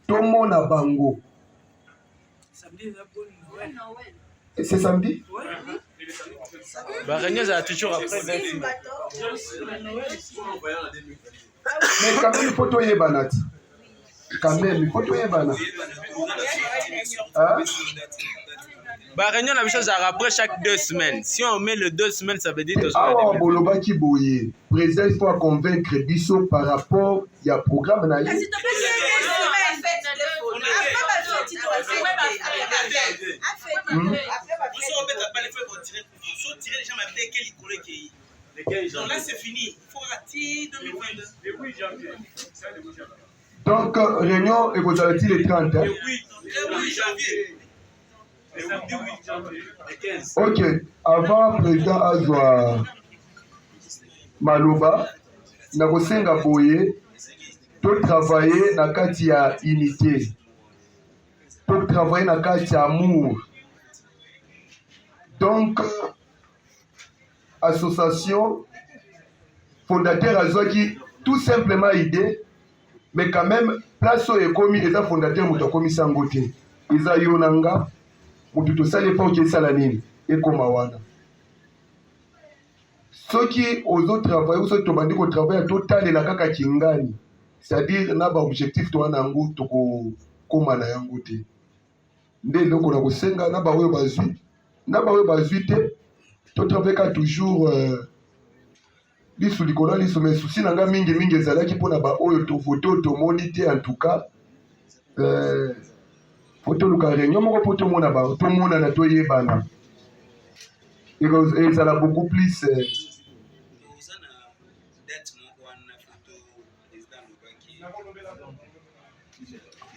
tomo na bango. C'est samedi? Bah réunion ça toujours après. Mais quand même il faut toyer banati. Quand même il faut toyer banati. Hein? Bah réunion la même chose après chaque 2 semaines. Si on met le 2 semaines ça veut dire que ah ouais boloba ki boye. Président il faut convaincre biso par rapport il y a programme na yi. Là c'est fini. Il faut rater 2022. Donc réunion et vous allez dire le 30 hein? Le 8 janvier. Ok, avant président azwa maloba na kosenga boye to travailler na kati ya unité, to travailler na kati ya amour. Donc association fondateur azwaki tout simplement idée, mais quand même place oyo ekomi eza fondateur moto akomisa yango te, eza yo na nga moto tosali epa oki esala nini ekoma wana. Soki ozotravaille ou soki tobandi kotravaille totalela kaka kingani, c'est-à-dire na baobjectif towana yango tokokoma na yango te, nde eloko na kosenga na baoyo bazwi, na baoyo bazwi te totravaille ka toujours lisu likolo lisu, mais souci na nga mingi ezalaki mpona baoyo tofoto tomoni te. En tout cas fotoluka réunion moko mpo tomonana toyebana ezala beaucoup plus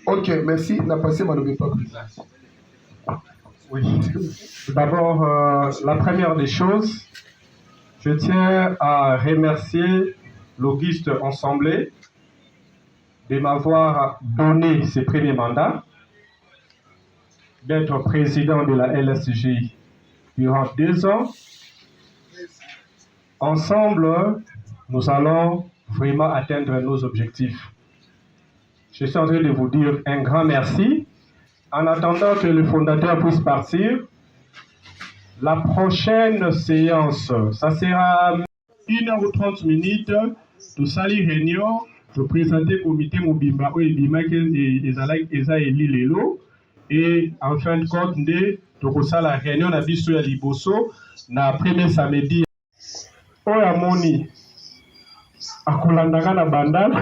Ok, merci. N'a passé malobi pas plus. Oui. D'abord, la première des choses, je tiens à remercier l'Auguste Ensemblé de m'avoir donné ce premier mandat, d'être président de la LSJ durant 2 ans. Ensemble, nous allons vraiment atteindre nos objectifs. Je suis en train de vous dire un grand merci. En attendant que le fondateur puisse partir, la prochaine séance, ça sera 1h30. Tout sali réunion, je présenter le comité Mobimba et en fin de compte, nous la réunion à Bissou à Liboso, na premier samedi. Oya moni, akulandanga na bandal.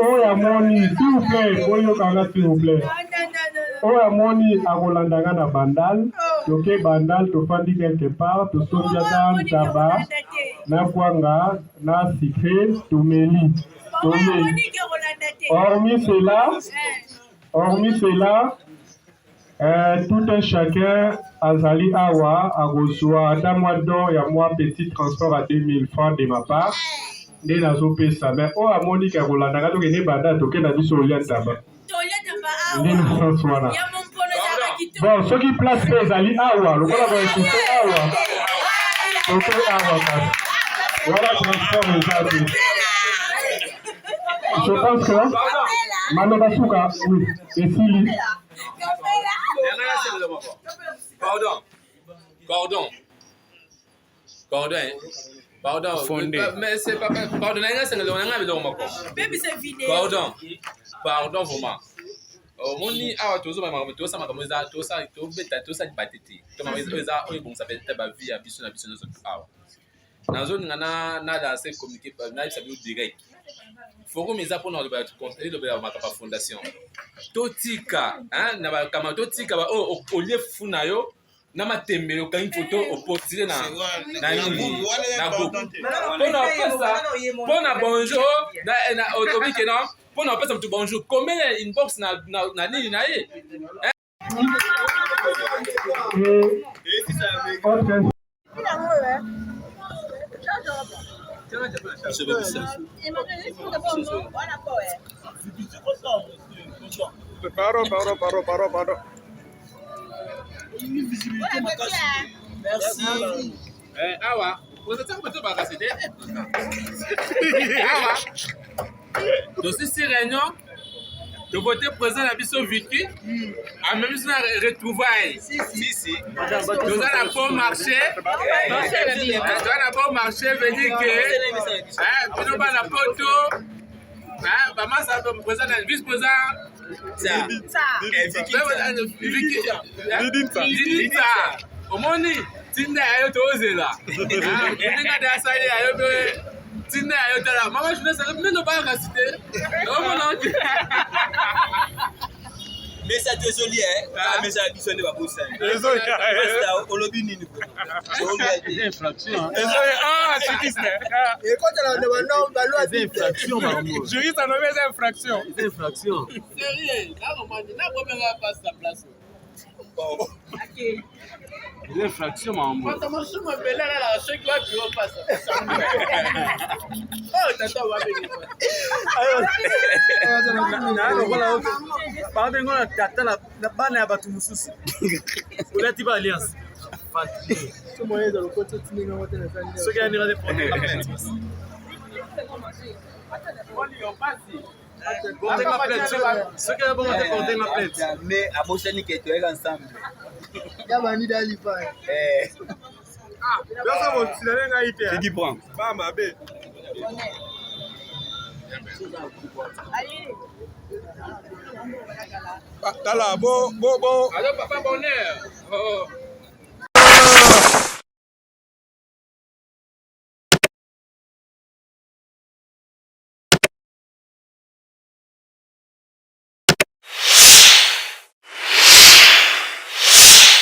Oya moni, s'il vous plaît, oyo kanga s'il vous plaît. Oya moni akolandanga na bandal, toke bandal tofandi quelque part, tosombi ata ntaba, na kwanga, na sikre, tomeli. Hormis cela, tout un chacun azali awa agozwa ata mwa don ya mwa petit transport à 2000 francs de ma part. Nde nazopesa, mais oyo amoni ka kolandanga tokende banda toke na biso olia ntaba. Nde na sens wana. Bon, soki place mpe ezali awa, lokola baekute awa, toke awa kasi. Voilà transport eza te. Je pense que maloba suka, oui, esili. Pardon. Fondé. Mais c'est pas. Pardon, Pardon, vraiment. Moni awa tozo mama tosa makamoza tosa beta tosa batete. To mama eza oyo bon ça fait ta vie à biso na awa. Na zone na danser communiquer na sabi direct. Forum eza pona le ba conseiller de ba makapa fondation. Totika, hein, na ba kama totika ba o olie funa yo. Na matembe yo kangi photo opostile na nini na groupe pona bonjour na autobique non pona pesa mtu bonjour combien inbox na nini na ye Pardon. Une visibilité merci. Awa, vous êtes pas trop bagassé. Awa. Donc si réunion, de voter présent à Bissau Vicky, en même temps retrouvailles. Si. Nous allons pour marché. Nous allons pour marché veut dire que nous allons la photo. Maman ça présent vice-président. Vidinta omoni tinda ayo tozela ndinga dasali ayo be tinda ayo tala mama je ne sais pas no ba cité omona Mais ça désolé, mais ça a bisonné pas pour ça. Désolé. On l'a bien ni. C'est infraction. Ah, juriste. Et quand elle a demandé la loi d'infraction, juriste a nommé infraction. C'est infraction. Sérieux, là on m'a dit n'a pas passe sa place. Bon. OK. L'infraction, maman. Quand on se m'appelle là, chaque fois que on passe. Oh, tata va venir. Pardon, on a tata la bana ya batu mususu. Ulati ba alliance. Ce moyen dans le côté tu n'es pas dans la Ce qui a des problèmes. Ce qui est bon, c'est porter ma plainte. Mais à Bosnie, tu es ensemble. Yamani d'Alipa. C'est qui prend. Tala, bon. Alors, papa, bonheur.